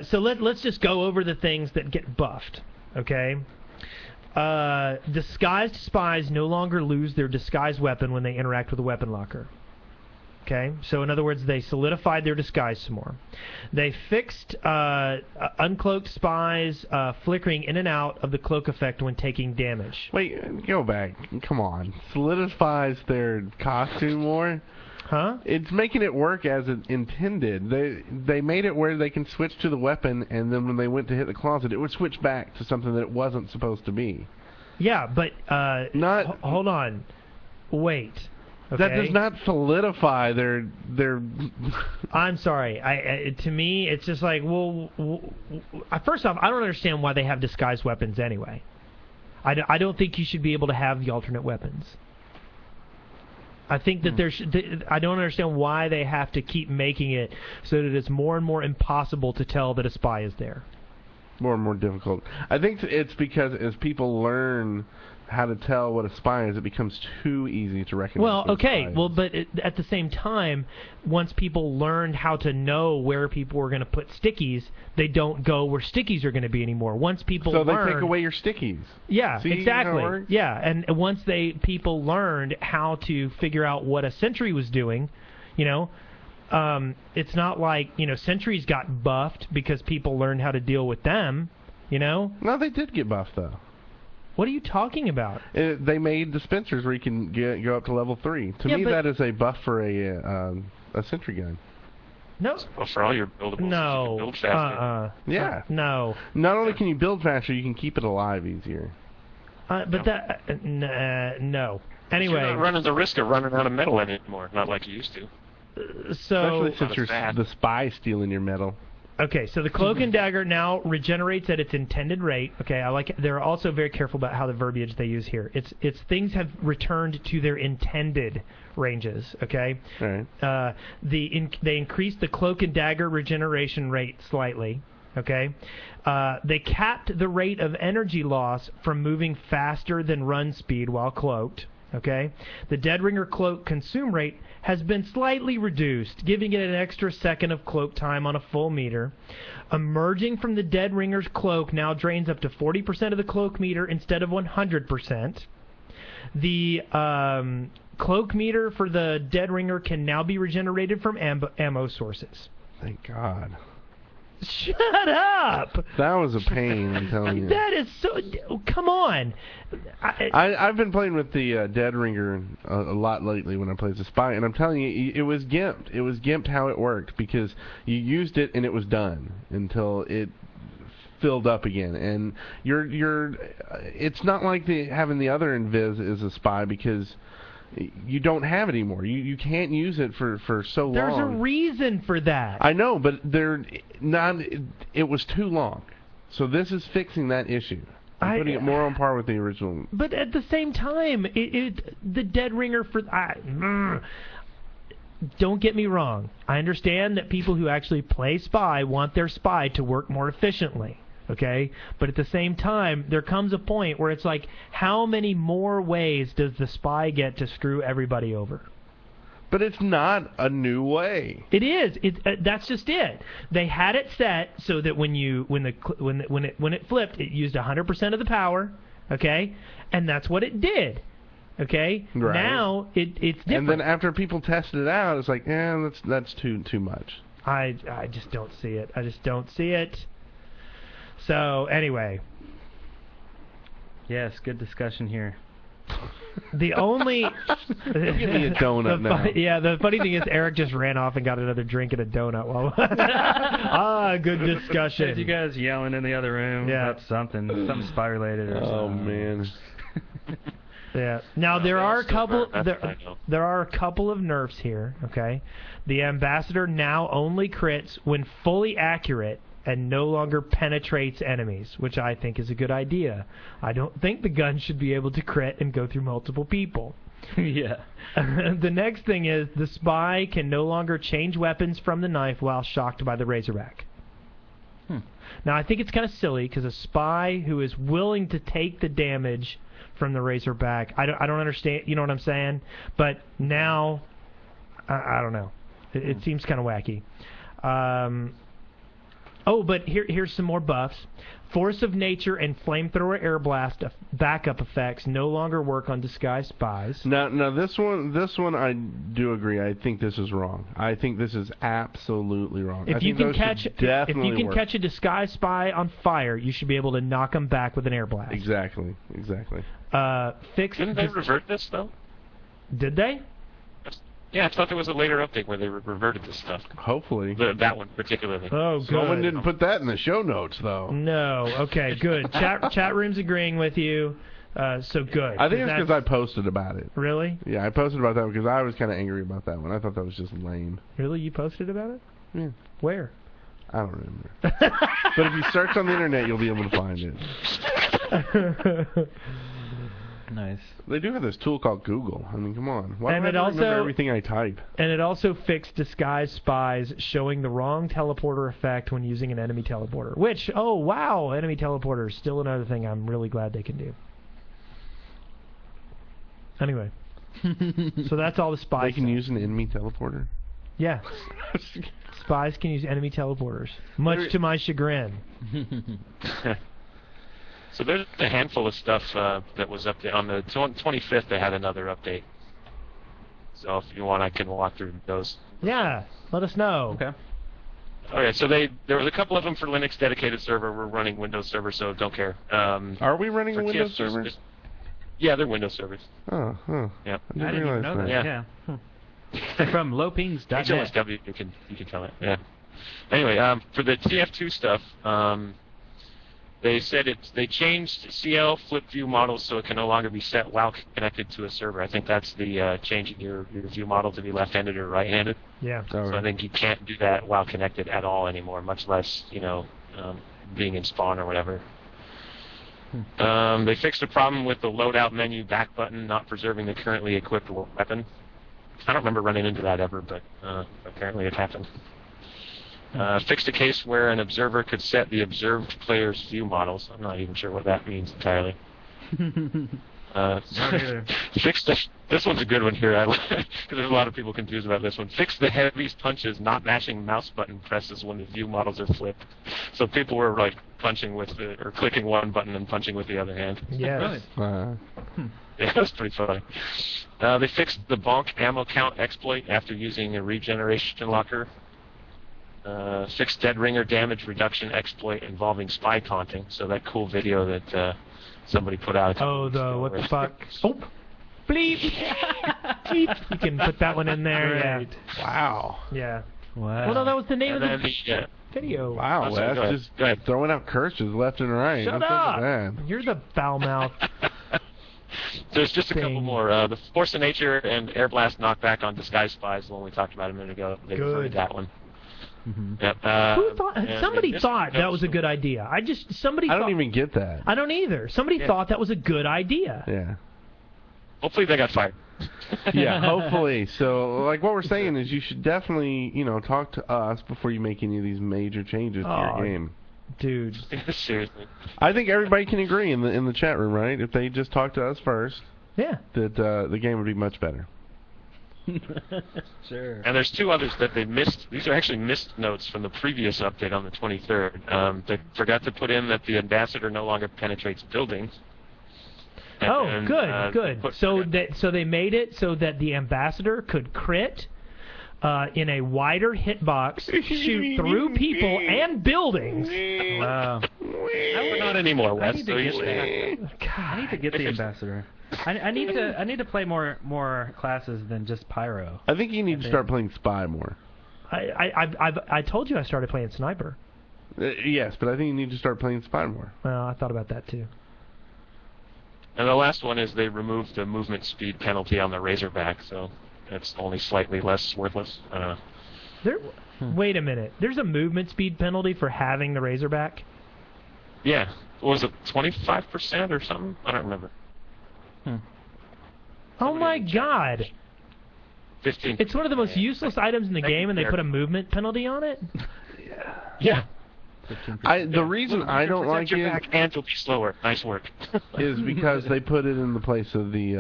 So let's just go over the things that get buffed. Okay. Disguised spies no longer lose their disguised weapon when they interact with a weapon locker. Okay, so in other words, they solidified their disguise some more. They fixed uncloaked spies flickering in and out of the cloak effect when taking damage. Wait, go back. Come on. Solidifies their costume more? Huh? It's making it work as it intended. They made it where they can switch to the weapon, and then when they went to hit the closet, it would switch back to something that it wasn't supposed to be. Yeah, but hold on. Wait. Okay? That does not solidify their. I'm sorry. To me, it's just like, well, first off, I don't understand why they have disguised weapons anyway. I don't think you should be able to have the alternate weapons. I think that I don't understand why they have to keep making it so that it's more and more impossible to tell that a spy is there. More and more difficult. I think it's because as people learn how to tell what a spy is, it becomes too easy to recognize. Well, okay. Well, but at the same time, once people learned how to know where people were going to put stickies, they don't go where stickies are going to be anymore. Once people they take away your stickies. Yeah, See exactly. How it works? Yeah, and once people learned how to figure out what a sentry was doing, it's not like sentries got buffed because people learned how to deal with them. No, they did get buffed though. What are you talking about? They made dispensers where you can go up to level 3. To me, that is a buff for a sentry gun. No. Well, for all your buildables, you can build faster. Yeah. No. Not only can you build faster, you can keep it alive easier. But that no. Anyway, you're not running the risk of running out of metal anymore, not like you used to. Especially since you're the spy stealing your metal. Okay, so the cloak and dagger now regenerates at its intended rate. Okay, I like it. They're also very careful about how the verbiage they use here. It's things have returned to their intended ranges. Okay. All right. They increased the cloak and dagger regeneration rate slightly. Okay. They capped the rate of energy loss from moving faster than run speed while cloaked. Okay. The Deadringer cloak consume rate has been slightly reduced, giving it an extra second of cloak time on a full meter. Emerging from the Deadringer's cloak now drains up to 40% of the cloak meter instead of 100%. The cloak meter for the Deadringer can now be regenerated from ammo sources. Thank God. Shut up! That was a pain, I'm telling you. That is so... Come on! I've been playing with the Deadringer a lot lately when I play as a spy, and I'm telling you, it was gimped. It was gimped how it worked, because you used it and it was done until it filled up again, and it's not like having the other invis is a spy, because you don't have it anymore. You can't use it for so long. There's a reason for that. I know, but it was too long. So this is fixing that issue. Putting it more on par with the original. But at the same time, the dead ringer don't get me wrong. I understand that people who actually play spy want their spy to work more efficiently. Okay? But at the same time, there comes a point where it's like, how many more ways does the spy get to screw everybody over? But it's not a new way. It is. That's just it. They had it set so that when it flipped, it used 100% of the power. Okay, and that's what it did. Okay. Right. Now it's different. And then after people tested it out, it's like, that's too much. I just don't see it. I just don't see it. So anyway. Yes, good discussion here. The only give me a donut now. Yeah, the funny thing is Eric just ran off and got another drink and a donut. Good discussion. There's you guys yelling in the other room about something spy related or something. Oh man. Yeah. Now there are a couple of nerfs here. Okay, the ambassador now only crits when fully accurate and no longer penetrates enemies, which I think is a good idea. I don't think the gun should be able to crit and go through multiple people. Yeah. The next thing is the spy can no longer change weapons from the knife while shocked by the Razorback. Now I think it's kind of silly, because a spy who is willing to take the damage from the Razorback, I don't understand, you know what I'm saying? But now, I don't know. It seems kind of wacky. But here's some more buffs. Force of Nature and Flamethrower Air Blast backup effects no longer work on disguised spies. Now this one I do agree. I think this is wrong. I think this is absolutely wrong. If you can catch a disguised spy on fire, you should be able to knock them back with an air blast. Exactly. Didn't they revert this though? Did they? Yeah, I thought there was a later update where they reverted this stuff. Hopefully. That one particularly. Oh, good. Someone didn't put that in the show notes, though. No. Okay, good. Chat room's agreeing with you, so good. I think it's because I posted about it. Really? Yeah, I posted about that because I was kind of angry about that one. I thought that was just lame. Really? You posted about it? Yeah. Where? I don't remember. But if you search on the internet, you'll be able to find it. Nice. They do have this tool called Google. I mean, come on. Why and do I remember everything I type? And it also fixed disguised spies showing the wrong teleporter effect when using an enemy teleporter. Which, oh wow, enemy teleporter is still another thing I'm really glad they can do. Anyway. So that's all the spies. They can use an enemy teleporter? Yeah. Spies can use enemy teleporters. Much to my chagrin. So there's a handful of stuff that was up there. On the 25th, they had another update. So if you want, I can walk through those. Yeah, let us know. Okay. Okay, so there was a couple of them for Linux dedicated server. We're running Windows server, so don't care. Are we running a Windows server? Yeah, they're Windows servers. Oh, huh. Yeah. I didn't even know that. Yeah. From lowpings.net. HLSW, you can tell it. Yeah. Anyway, for the TF2 stuff, they said they changed CL flip view models so it can no longer be set while connected to a server. I think that's the changing your view model to be left-handed or right-handed. Yeah. So I think you can't do that while connected at all anymore, much less being in spawn or whatever. They fixed a problem with the loadout menu back button not preserving the currently equipped weapon. I don't remember running into that ever, but apparently it happened. Fixed a case where an observer could set the observed player's view models. I'm not even sure what that means entirely. Fixed this one's a good one here, because there's a lot of people confused about this one. Fixed the heaviest punches not matching mouse button presses when the view models are flipped. So people were like punching with or clicking one button and punching with the other hand. Yes. Yeah, that's pretty funny. They fixed the bonk ammo count exploit after using a regeneration locker. Fixed dead ringer damage reduction exploit involving spy taunting. So that cool video that somebody put out. Oh, what the fuck? Oh, bleep. Bleep. You can put that one in there. Right. Yeah. Wow. Yeah. Wow. Well, no, that was the name of the... video. Wow, Oh, sorry, Wes, go ahead. just Go ahead. throwing out curses left and right. Shut That's up! bad. You're the foul mouth. There's just a couple Thing. more. The Force of Nature and Air Blast knockback on Disguise Spies, the one we talked about a minute ago. They Good. referred to that one. Mm-hmm. Yep. Who thought? and Somebody this thought that goes- was a good idea. Somebody. I thought, don't even get that. I don't either. Somebody Yeah. thought that was a good idea. Yeah. Hopefully they got fired. Yeah, hopefully. So, like, what we're saying is you should definitely, talk to us before you make any of these major changes to Oh. your game. Dude. Seriously. I think everybody can agree in the chat room, right? If they just talk to us first, Yeah. that the game would be much better. Sure. And there's two others that they missed. These are actually missed notes from the previous update on the 23rd. They forgot to put in that the ambassador no longer penetrates buildings. And, Good. So they made it so that the ambassador could crit in a wider hitbox, shoot through people and buildings. Wow. Not anymore, I Wes. need So to you get should that. I need to get the ambassador. I need to play more classes than just pyro. I think you need to start playing Spy more. I told you I started playing Sniper. Yes, but I think you need to start playing Spy more. Well, I thought about that too. And the last one is they removed the movement speed penalty on the Razorback, so it's only slightly less worthless. Wait a minute. There's a movement speed penalty for having the Razorback? Yeah. What was it, 25% or something? I don't remember. Oh my god. 15. It's one of the most useless items in the game and they put a movement penalty on it? Yeah. The reason I don't like your it back and you'll be slower. Nice work. is because they put it in the place of the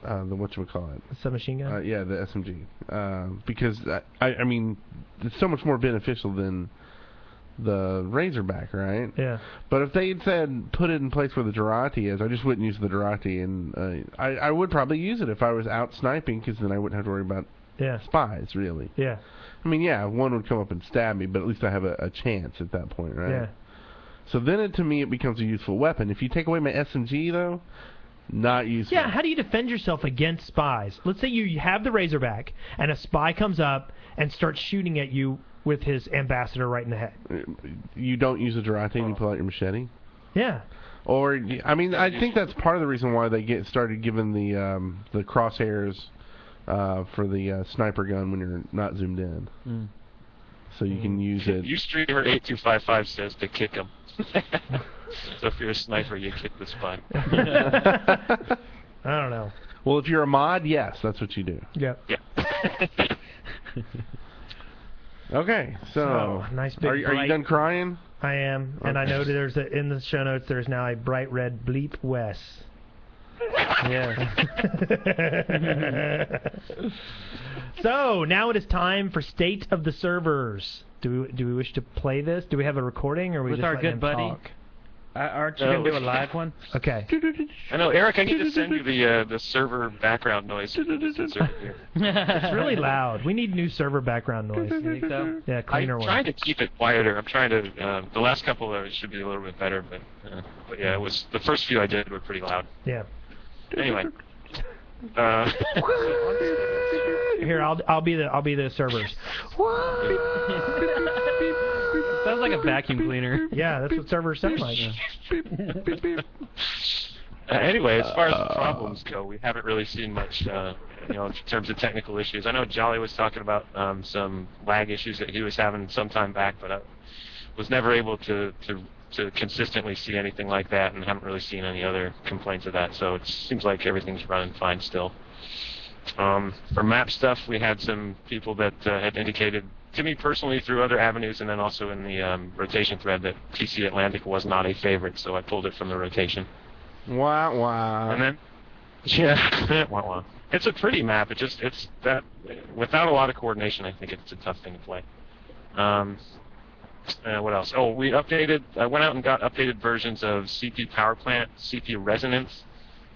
whatchamacallit. Submachine gun? Yeah, the SMG. Because I mean, it's so much more beneficial than the Razorback, right? Yeah. But if they had said put it in place where the Durati is, I just wouldn't use the Durati, and I would probably use it if I was out sniping, because then I wouldn't have to worry about spies, really. Yeah. I mean, yeah, one would come up and stab me, but at least I have a chance at that point, right? Yeah. So then, to me, it becomes a useful weapon. If you take away my SMG, though, not useful. Yeah, how do you defend yourself against spies? Let's say you have the Razorback, and a spy comes up and starts shooting at you with his ambassador right in the head. You don't use a Durati and you pull out your machete? Yeah. Or, I mean, I think that's part of the reason why they started giving the crosshairs for the sniper gun when you're not zoomed in. So you can use it. Ustreamer8255 says to kick him. So if you're a sniper, you kick the spy. I don't know. Well, if you're a mod, yes, that's what you do. Yeah. Yeah. Okay, so nice big are you bright- done crying? I am, and I know there's in the show notes there's now a bright red bleep Wes. Yeah. So now it is time for State of the Servers. Do we wish to play this? Do we have a recording, or are we With just our letting good him buddy? talk? Aren't you going to do a live one? Okay. I know, Eric, I need to send you the server background noise. It's really loud. We need new server background noise. You think so? Yeah, cleaner I'm one. trying to keep it quieter. I'm trying to. The last couple of it should be a little bit better, but yeah, it was the first few I did were pretty loud. Yeah. Anyway. Here, I'll be the servers. Sounds like a vacuum cleaner. Yeah, that's what servers sound like. Anyway, as far as the problems go, we haven't really seen much, in terms of technical issues. I know Jolly was talking about some lag issues that he was having some time back, but I was never able to consistently see anything like that, and haven't really seen any other complaints of that. So it seems like everything's running fine still. For map stuff, we had some people that had indicated to me personally through other avenues, and then also in the rotation thread, that TC Atlantic was not a favorite, so I pulled it from the rotation. Wah wah. And then, yeah, wah wah. It's a pretty map. It's that without a lot of coordination, I think it's a tough thing to play. What else? Oh, I went out and got updated versions of CP Power Plant, CP Resonance,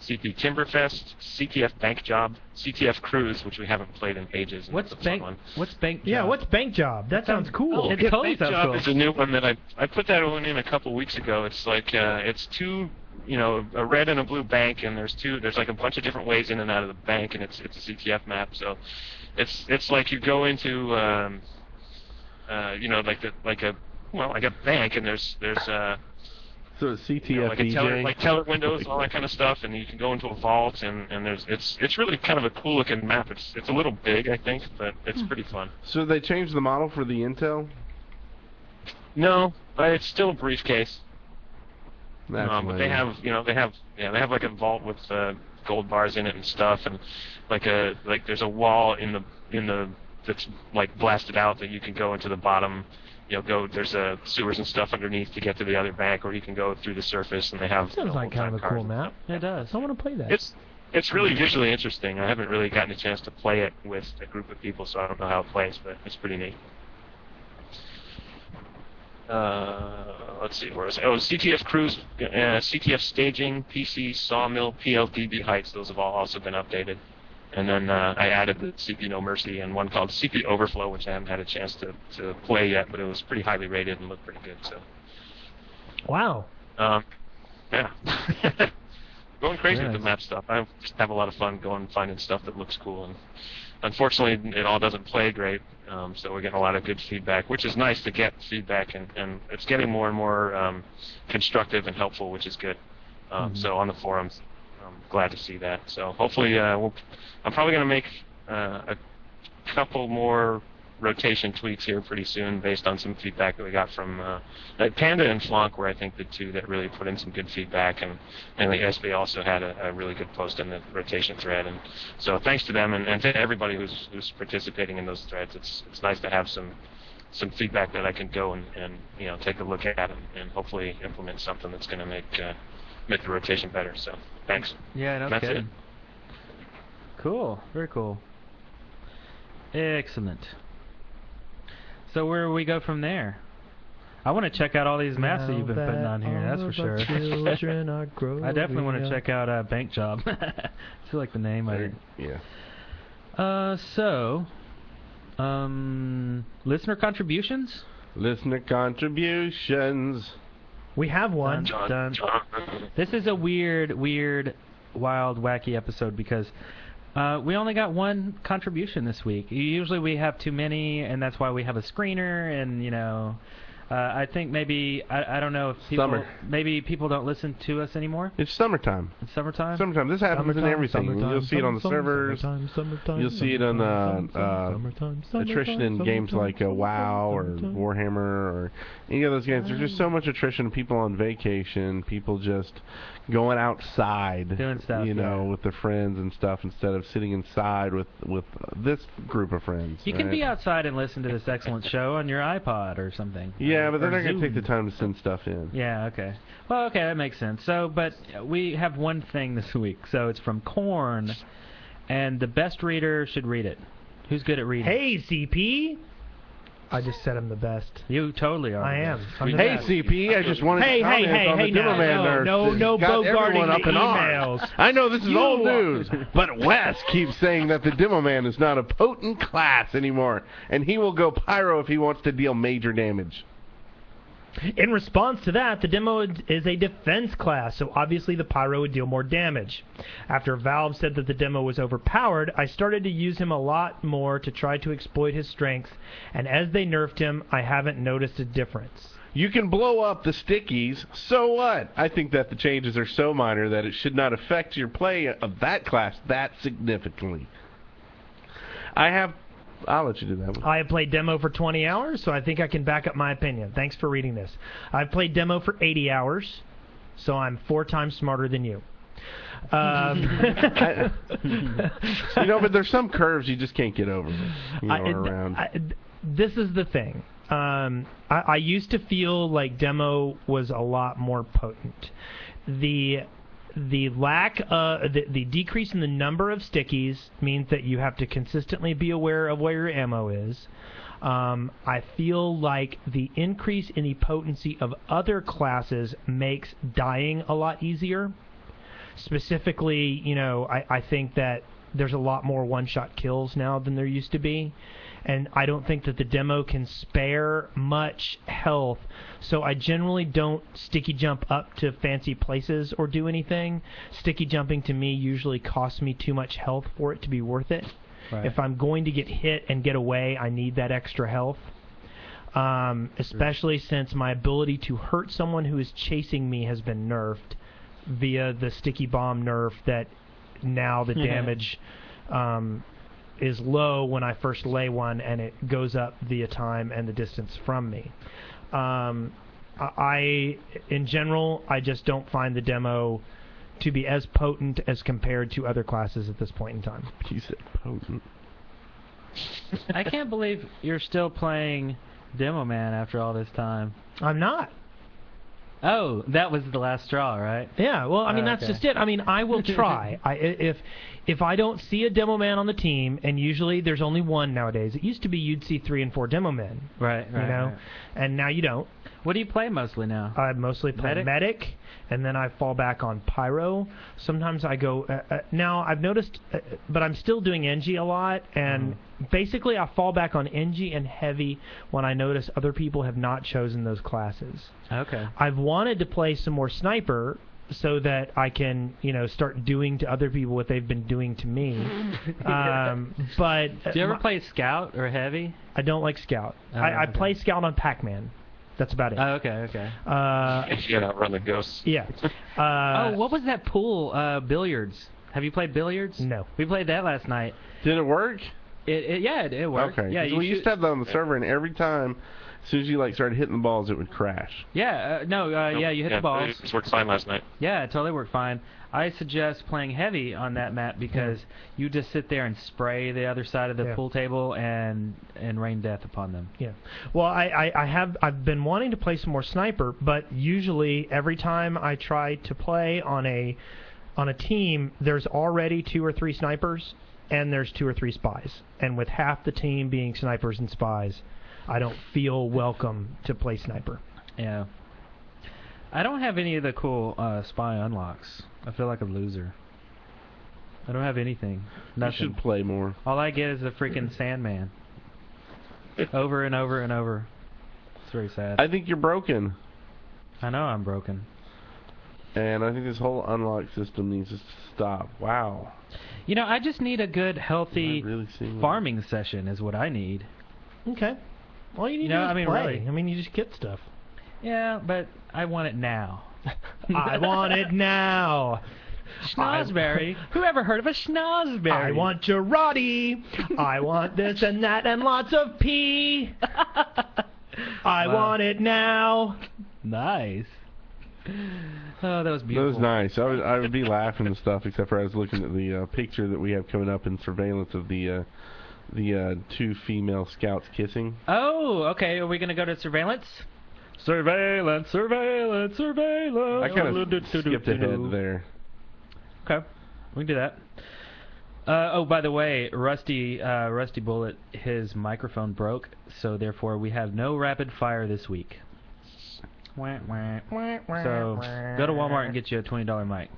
CP Timberfest, CTF Bank Job, CTF Cruise, which we haven't played in ages. What's bank? What's bank? Yeah, job? what's Bank Job? That sounds cool. It totally Bank sounds Job cool. is a new one that I put that one in a couple weeks ago. It's like it's two, a red and a blue bank, and there's like a bunch of different ways in and out of the bank, and it's a CTF map. So it's like you go into like a bank, and there's So it's CTF like a teller windows, all that kind of stuff, and you can go into a vault, and it's really kind of a cool looking map. It's a little big, I think, but it's pretty fun. So they changed the model for the Intel? No, it's still a briefcase. That's but they have like a vault with gold bars in it and stuff, and there's a wall in the that's like blasted out that you can go into the bottom. There's sewers and stuff underneath to get to the other bank, or you can go through the surface, and they have. Sounds like kind of a cool map. It does. I want to play that. It's really visually interesting. I haven't really gotten a chance to play it with a group of people, so I don't know how it plays, but it's pretty neat. Let's see, where is it? Oh, CTF Cruise, CTF Staging, PC Sawmill, PLDB Heights. Those have all also been updated. And then I added the CP No Mercy and one called CP Overflow, which I haven't had a chance to play yet, but it was pretty highly rated and looked pretty good. So. Wow. Yeah. Going crazy with the map stuff. I just have a lot of fun finding stuff that looks cool. And unfortunately, it all doesn't play great, so we're getting a lot of good feedback, which is nice to get feedback, and it's getting more and more constructive and helpful, which is good. So on the forums, I'm glad to see that. So hopefully, I'm probably going to make a couple more rotation tweaks here pretty soon based on some feedback that we got from Panda and Flonk were, I think, the two that really put in some good feedback, and the SB also had a really good post in the rotation thread, and so thanks to them and to everybody who's participating in those threads. It's nice to have some feedback that I can go and take a look at and hopefully implement something that's going to make the rotation better. So thanks. Yeah, no that's kidding. it. Cool. Very cool. Excellent. So where do we go from there? I want to check out all these maps that you've been putting on here, that's for sure. I definitely want to check out Bank Job. I feel like the name. Yeah. Listener contributions? Listener contributions. We have one. Dun. This is a weird, wild, wacky episode because we only got one contribution this week. Usually we have too many, and that's why we have a screener, and, I think maybe, I don't know if maybe people don't listen to us anymore. It's summertime. It's summertime? Summertime. This happens in everything. You'll see it on the servers. You'll see it on attrition in games like WoW or Warhammer or any of those games. There's just so much attrition. People on vacation. People just going outside, doing stuff, with their friends and stuff instead of sitting inside with this group of friends. You can be outside and listen to this excellent show on your iPod or something. Yeah, but they're not going to take the time to send stuff in. Yeah, okay. Well, okay, that makes sense. So, but we have one thing this week. So it's from Korn, and the best reader should read it. Who's good at reading? Hey, CP! I just said I'm the best. You totally are. I am. Hey, CP, I just wanted to comment on the Demoman nurse. No bogarting the emails. emails. I know this is old news, but Wes keeps saying that the Demoman is not a potent class anymore, and he will go pyro if he wants to deal major damage. In response to that, the Demo is a defense class, so obviously the Pyro would deal more damage. After Valve said that the Demo was overpowered, I started to use him a lot more to try to exploit his strengths, and as they nerfed him, I haven't noticed a difference. You can blow up the stickies, so what? I think that the changes are so minor that it should not affect your play of that class that significantly. I'll let you do that one. I have played Demo for 20 hours, so I think I can back up my opinion. Thanks for reading this. I've played Demo for 80 hours, so I'm 4 times smarter than you. But there's some curves you just can't get over. This is the thing. I used to feel like Demo was a lot more potent. The decrease in the number of stickies means that you have to consistently be aware of where your ammo is. I feel like the increase in the potency of other classes makes dying a lot easier. Specifically, I think that there's a lot more one-shot kills now than there used to be. And I don't think that the Demo can spare much health, so I generally don't sticky jump up to fancy places or do anything. Sticky jumping to me usually costs me too much health for it to be worth it. Right. If I'm going to get hit and get away, I need that extra health. especially since my ability to hurt someone who is chasing me has been nerfed via the sticky bomb nerf that now the damage is low when I first lay one, and it goes up via time and the distance from me. In general, I just don't find the demo to be as potent as compared to other classes at this point in time. You said potent. I can't believe you're still playing Demo Man after all this time. I'm not. Oh, that was the last straw, right? Yeah, well, I mean, that's okay. just it. I mean, I will try. If I don't see a demo man on the team, and usually there's only one nowadays. It used to be you'd see 3 and 4 demo men. Right, you know? Right. And now you don't. What do you play mostly now? I mostly play medic, and then I fall back on pyro. Sometimes I go... now, I've noticed... but I'm still doing NG a lot, and basically I fall back on NG and heavy when I notice other people have not chosen those classes. Okay. I've wanted to play some more sniper so that I can, start doing to other people what they've been doing to me. But... Do you ever play Scout or Heavy? I don't like Scout. I play Scout on Pac-Man. That's about it. Oh, okay. You gotta outrun the ghosts. Yeah. What was that pool? Billiards. Have you played billiards? No. We played that last night. Did it work? It worked. Okay. Yeah, We used to have that on the server, and every time, as soon as you started hitting the balls, it would crash. Yeah. You hit the balls. It worked fine last night. Yeah, it totally worked fine. I suggest playing heavy on that map because you just sit there and spray the other side of the pool table and rain death upon them. Yeah. Well, I've been wanting to play some more sniper, but usually every time I try to play on a team, there's already 2 or 3 snipers and there's 2 or 3 spies. And with half the team being snipers and spies, I don't feel welcome to play sniper. Yeah. I don't have any of the cool spy unlocks. I feel like a loser. I don't have anything. Nothing. You should play more. All I get is the freaking Sandman. Over and over and over. It's very sad. I think you're broken. I know I'm broken. And I think this whole unlock system needs to stop. Wow. I just need a good, healthy really farming session is what I need. Okay. All you need to do is play. Really. I mean, you just get stuff. Yeah, but I want it now. I want it now. Schnozberry. Who ever heard of a schnozberry? I want Girardi. I want this and that and lots of pee. I want it now. Nice. Oh, that was beautiful. That was nice. I would be laughing and stuff, except for I was looking at the picture that we have coming up in surveillance of the 2 female scouts kissing. Oh, okay. Are we going to go to surveillance? Surveillance. I kind of skipped ahead there. Okay, we can do that. By the way, Rusty Bullet, his microphone broke, so therefore we have no rapid fire this week. So go to Walmart and get you a $20 mic.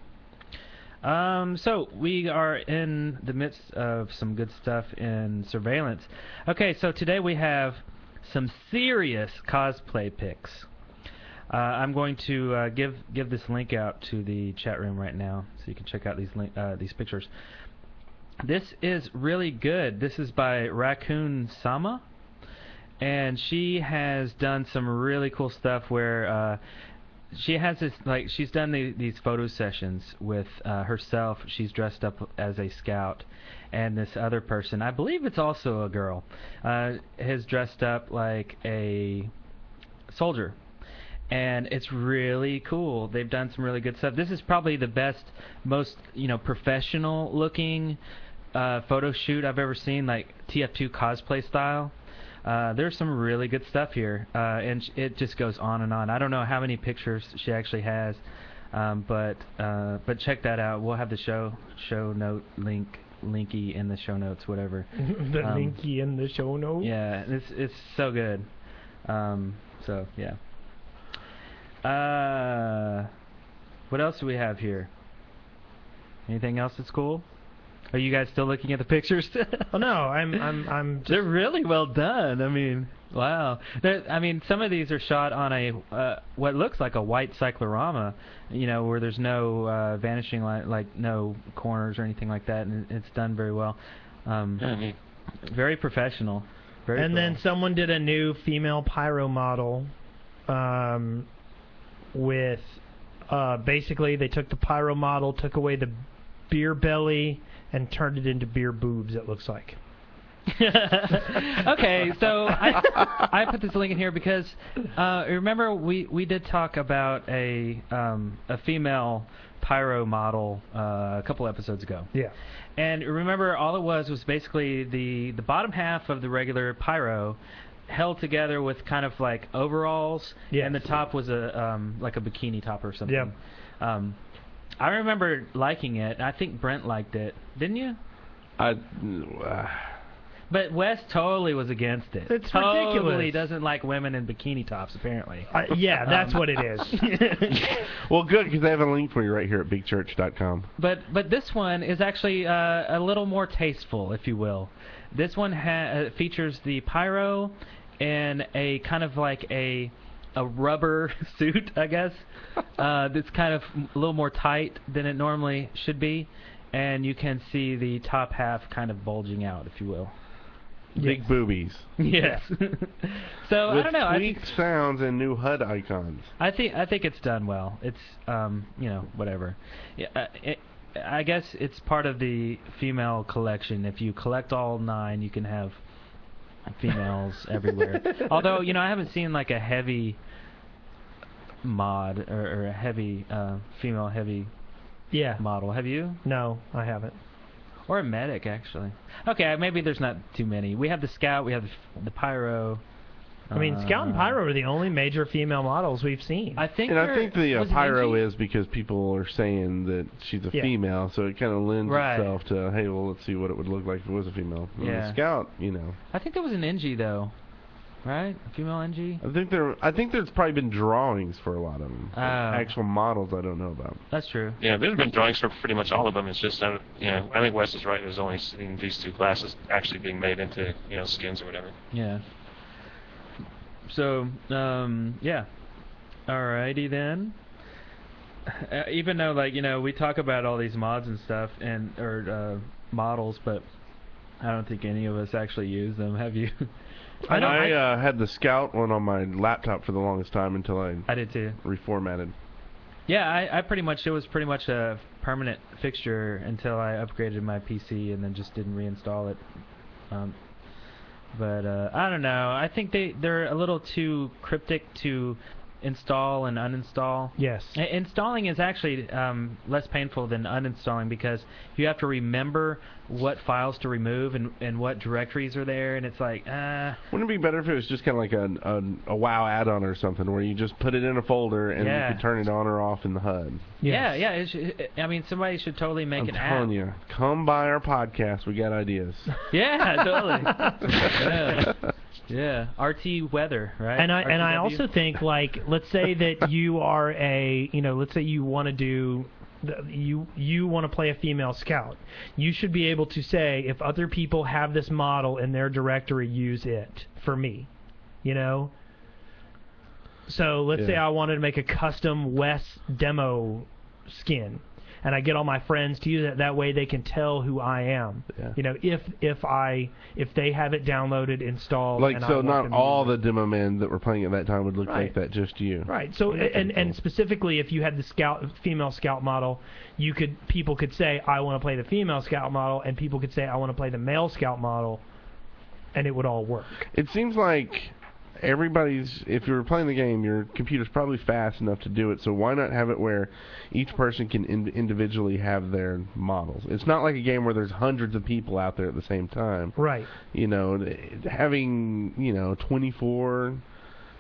So we are in the midst of some good stuff in surveillance. Okay, so today we have some serious cosplay pics. I'm going to give this link out to the chat room right now, so you can check out these pictures. This is really good. This is by Raccoon Sama, and she has done some really cool stuff where she has this, she's done these photo sessions with herself. She's dressed up as a scout, and this other person, I believe it's also a girl, has dressed up like a soldier. And it's really cool. They've done some really good stuff. This is probably the best, most professional looking photo shoot I've ever seen, like TF2 cosplay style. There's some really good stuff here, and it just goes on and on. I don't know how many pictures she actually has, but check that out. We'll have the show note linky in the show notes, whatever. The linky in the show notes. Yeah, it's so good. So yeah. What else do we have here? Anything else that's cool? Are you guys still looking at the pictures? Oh no, I'm just... They're really well done. I mean, wow. Some of these are shot on a what looks like a white cyclorama, where there's no vanishing line, like no corners or anything like that, and it's done very well. Very professional. Very and cool. then someone did a new female pyro model with basically they took the pyro model, took away the beer belly, and turned it into beer boobs, it looks like. Okay, so I put this link in here because remember we did talk about a female pyro model a couple episodes ago. Yeah. And remember, all it was basically the bottom half of the regular pyro held together with kind of like overalls, and the top was a like a bikini top or something. Yeah. I remember liking it. I think Brent liked it, didn't you? But Wes totally was against it. It's totally ridiculous. Doesn't like women in bikini tops, apparently. Yeah, that's what it is. Well, good, because I have a link for you right here at bigchurch.com. But this one is actually a little more tasteful, if you will. This one features the pyro and a kind of like a rubber suit, I guess. That's kind of a little more tight than it normally should be, and you can see the top half kind of bulging out, if you will. Big boobies. Yes. So With I don't know. tweaked sounds and new HUD icons. I think it's done well. It's whatever. Yeah, I guess it's part of the female collection. If you collect all 9, you can have females everywhere. Although I haven't seen like a heavy mod or a heavy female heavy model. Have you? No, I haven't. Or a medic, actually. Okay, maybe there's not too many. We have the scout. We have the pyro. I mean, Scout and Pyro are the only major female models we've seen. I think the was it pyro Angie? is because people are saying that she's a female, so it kind of lends itself to, hey, well, let's see what it would look like if it was a female. Yeah. The Scout, I think there was an NG though, right? A female NG. I think there's probably been drawings for a lot of them. Actual models, I don't know about. That's true. Yeah, there's been drawings for pretty much all of them. It's just, I think Wes is right. There's only seen these 2 classes actually being made into, skins or whatever. Yeah. So, yeah. Alrighty then. Even though, we talk about all these mods and stuff or models, but I don't think any of us actually use them. Have you? I had the Scout one on my laptop for the longest time until I did too. Reformatted. Yeah, I pretty much, it was pretty much a permanent fixture until I upgraded my PC and then just didn't reinstall it. But I don't know. I think they're a little too cryptic to install and uninstall. Yes. Installing is actually less painful than uninstalling because you have to remember what files to remove and what directories are there, and it's like, Wouldn't it be better if it was just kind of like a WoW add-on or something where you just put it in a folder and you could turn it on or off in the HUD? Yes. I mean, somebody should totally make an app. I'm telling you, come by our podcast. We got ideas. Yeah, totally. Yeah, RT weather, right? And I also think, like, let's say that you are let's say you want to do, you want to play a female scout. You should be able to say, if other people have this model in their directory, use it for me, So let's say I wanted to make a custom Wes demo skin. And I get all my friends to use it. That way they can tell who I am. Yeah. If they have it downloaded, installed. Like, so not all the demo men that were playing at that time would look like that, just you. Right. So and specifically, if you had the female scout model, people could say, I want to play the female scout model, and people could say, I want to play the male scout model, and it would all work. It seems like if you're playing the game, your computer's probably fast enough to do it, so why not have it where each person can individually have their models? It's not like a game where there's hundreds of people out there at the same time. Right. Having, 24,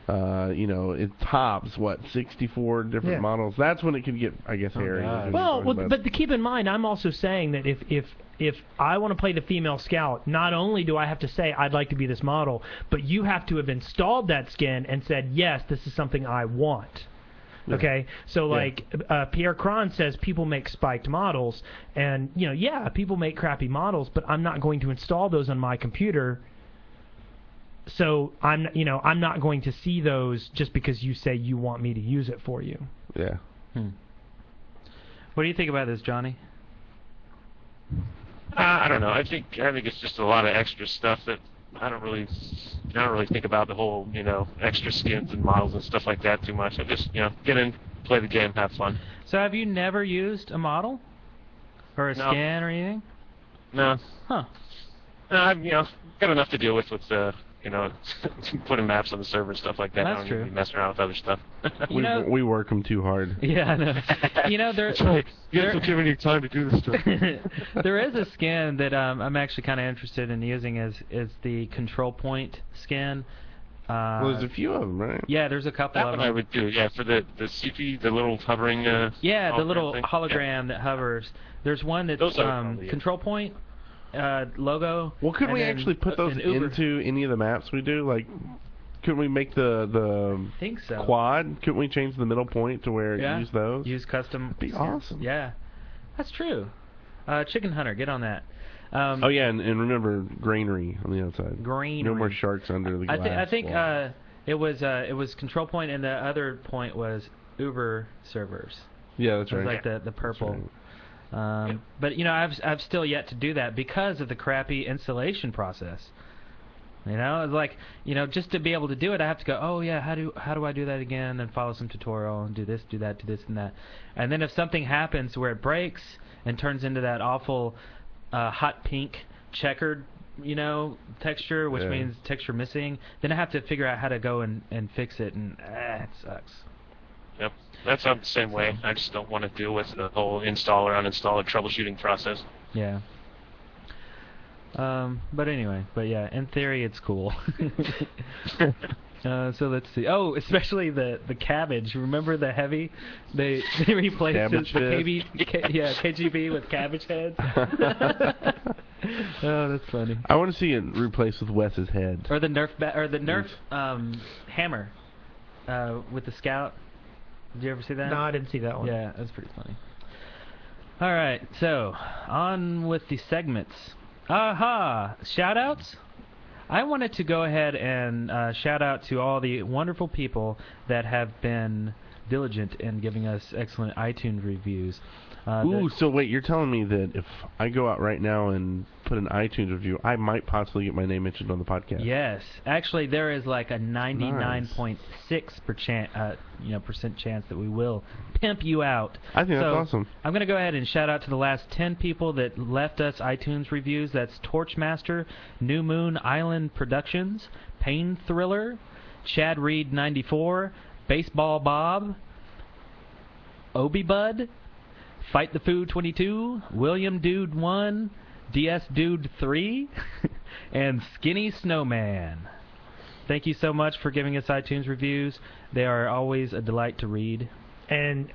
it tops, 64 different models. That's when it could get, I guess, hairy. But to keep in mind, I'm also saying that if I want to play the female scout, not only do I have to say I'd like to be this model, but you have to have installed that skin and said, yes, this is something I want. Yeah. Okay? So, Pierre Cron says people make spiked models, and, people make crappy models, but I'm not going to install those on my computer. So I'm not going to see those just because you say you want me to use it for you. Yeah. What do you think about this, Johnny? I don't know. I think it's just a lot of extra stuff that I don't really think about the whole, extra skins and models and stuff like that too much. I just, get in, play the game, have fun. So have you never used a model? Or a No. skin or anything? No. Huh. No, I've, got enough to deal with, putting maps on the server and stuff like that. That's I don't true. need to be messing around with other stuff. We work them too hard. Yeah, I know. That's right. You guys don't give me time to do this stuff. There is a skin that I'm actually kind of interested in using is the control point skin. Well, there's a few of them, right? Yeah, there's a couple That of one them. I would do, for the CP, the little hovering. Yeah, the little thing. hologram that hovers. There's one that's Those are probably control point logo. Well, could and we then actually put those an Uber. into any of the maps we do? Like, couldn't we make the I think so. quad? Couldn't we change the middle point to where Yeah. use those? Use custom. That'd be skins. awesome. Yeah, that's true. Chicken Hunter, get on that. Oh yeah, and remember granary on the outside. Green. No more sharks under the glass. I think wall. it was control point, and the other point was Uber servers. Yeah, that's It was right. like the purple. That's right. But I've still yet to do that because of the crappy installation process. It's like just to be able to do it, I have to go. Oh yeah, how do I do that again? And follow some tutorial and do this, do that, do this and that. And then if something happens where it breaks and turns into that awful hot pink checkered texture, which means texture missing, then I have to figure out how to go and fix it, and it sucks. Yep, that's the same way. I just don't want to deal with the whole installer, uninstaller troubleshooting process. Yeah. But anyway, yeah, in theory it's cool. So let's see. Oh, especially the cabbage. Remember the heavy? They replaced Cabbage the KGB with cabbage heads. Oh, that's funny. I want to see it replaced with Wes's head. Or the Nerf hammer with the scout. Did you ever see that? No, I didn't see that one. Yeah, that's pretty funny. All right, so on with the segments. Aha! Shoutouts? I wanted to go ahead and shout out to all the wonderful people that have been diligent in giving us excellent iTunes reviews. So wait, you're telling me that if I go out right now and put an iTunes review, I might possibly get my name mentioned on the podcast? Yes. Actually, there is like a 99.6% chance that we will pimp you out. I think that's awesome. I'm going to go ahead and shout out to the last 10 people that left us iTunes reviews. That's Torchmaster, New Moon Island Productions, Pain Thriller, Chad Reed 94, Baseball Bob, Obi Bud, Fight the Food 22, William Dude 1, DS Dude 3, and Skinny Snowman. Thank you so much for giving us iTunes reviews. They are always a delight to read. And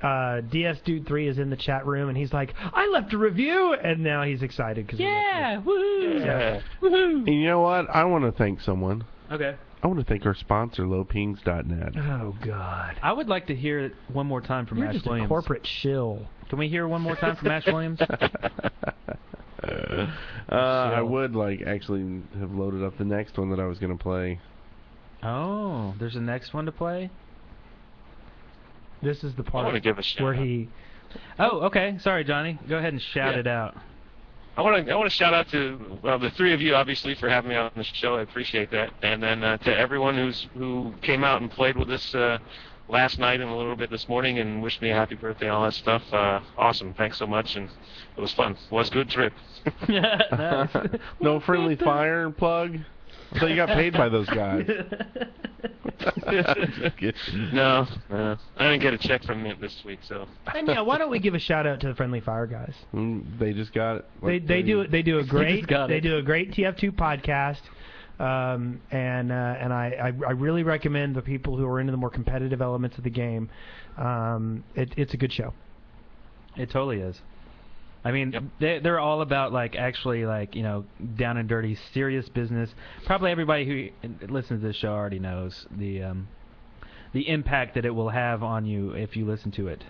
DS Dude 3 is in the chat room, and he's like, I left a review! And now he's excited. Woohoo! Yeah. Woohoo! And you know what? I want to thank someone. Okay. I want to thank our sponsor, lowpings.net. Oh, God. I would like to hear it one more time from You're Ash just Williams. a corporate shill. Can we hear one more time from Ash Williams? I would actually have loaded up the next one that I was going to play. Oh, there's a next one to play? This is the I part want to give a shout where out. he... Oh, okay. Sorry, Johnny. Go ahead and shout it out. I want to shout out to the three of you, obviously, for having me on the show. I appreciate that. And then to everyone who came out and played with us last night and a little bit this morning and wished me a happy birthday and all that stuff. Awesome. Thanks so much. And it was fun. It was a good trip. Nice. No friendly fire plug? So you got paid by those guys. No, I didn't get a check from Mint this week, so. And yeah, why don't we give a shout out to the Friendly Fire guys? They just got it. They do a great got it. TF2 podcast, and I really recommend the people who are into the more competitive elements of the game. It's a good show. It totally is. I mean, Yep. they're all about actually down and dirty, serious business. Probably everybody who listens to this show already knows the impact that it will have on you if you listen to it.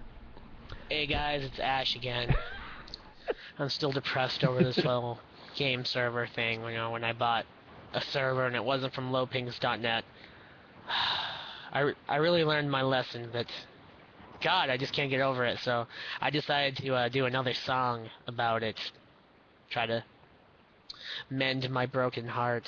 Hey guys, it's Ash again. I'm still depressed over this little game server thing. When I bought a server and it wasn't from lowpings.net. I really learned my lesson, but God, I just can't get over it. So I decided to do another song about it. Try to mend my broken heart.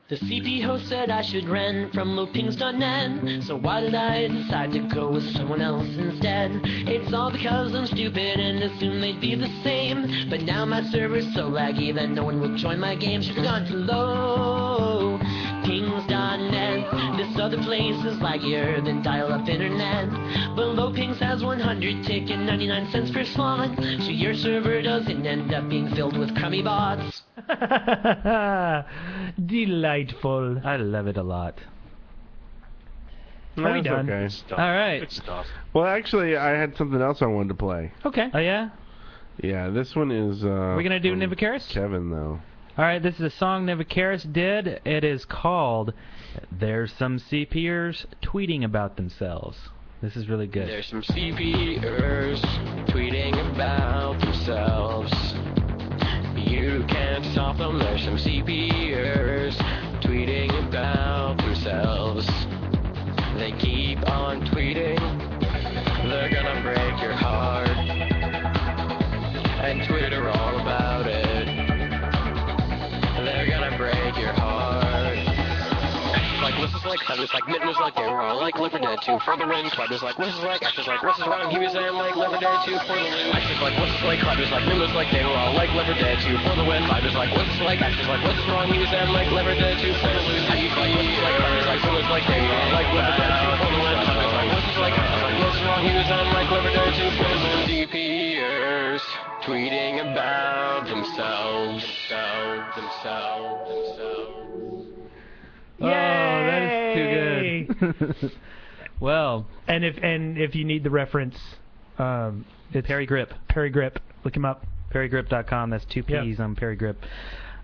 The CP host said I should rent from lowpings.net, so why did I decide to go with someone else instead? It's all because I'm stupid and assumed they'd be the same, but now my server's so laggy that no one will join my game. Should've gone to lowpings.net. This other place is laggier than dial-up internet, but lowpings has 100 tick and 99 cents per slot, so your server doesn't end up being filled with crummy bots. Delightful. I love it a lot. Are we done? Okay. Stuff. All right. Good stuff. Well, actually, I had something else I wanted to play. Okay. Oh yeah. Yeah, this one is. We're gonna do from Nivacaris? Kevin, though. All right. This is a song Nivacaris did. It is called "There's Some CPers Tweeting About Themselves." This is really good. There's some CPers tweeting about themselves. You can't stop them. There's some CPers tweeting about themselves. They keep on tweeting. They're gonna break your heart. And Twitter all about it. They're gonna break your heart. Like, this is like, Clever's like, Mitten was like, they were all like, Left 4 Dead 2 for the win. Clever's like, this is like, Actor's like, this is wrong. He was saying like, Left 4 Dead 2 for the win. Actor's like, what's like, Clever's like, Mitten was like, they were all like, Left 4 Dead 2 for the win. Clever's like, what's like, Actor's like, what's wrong. He was saying like, Left 4 Dead 2 for the win. Actor's like, what's like, Clever's like, Mitten was like, they were all like, Left 4 Dead 2 for the win. Clever's like, what's like, Actor's like, what's wrong. He was saying like, Left 4 Dead 2 for the win. DPers tweeting about themselves. Oh, that is too good. Well, And if you need the reference, it's Perry Grip. Perry Grip. Look him up. PerryGrip.com. That's 2 Yeah. P's on Perry Grip.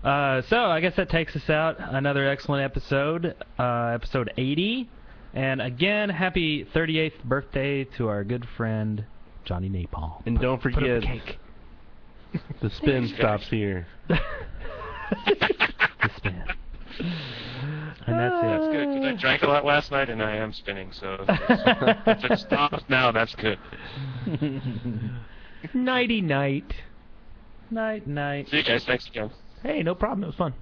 So I guess that takes us out. Another excellent episode, episode 80. And again, happy 38th birthday to our good friend Johnny Napalm. And don't Put up forget, the cake. the spin stops here. The spin. And that's That's it. good, 'cause I drank a lot last night and I am spinning, so if it stops now, that's good. Nighty night. Night, night. See you guys, thanks again. Hey, no problem. It was fun.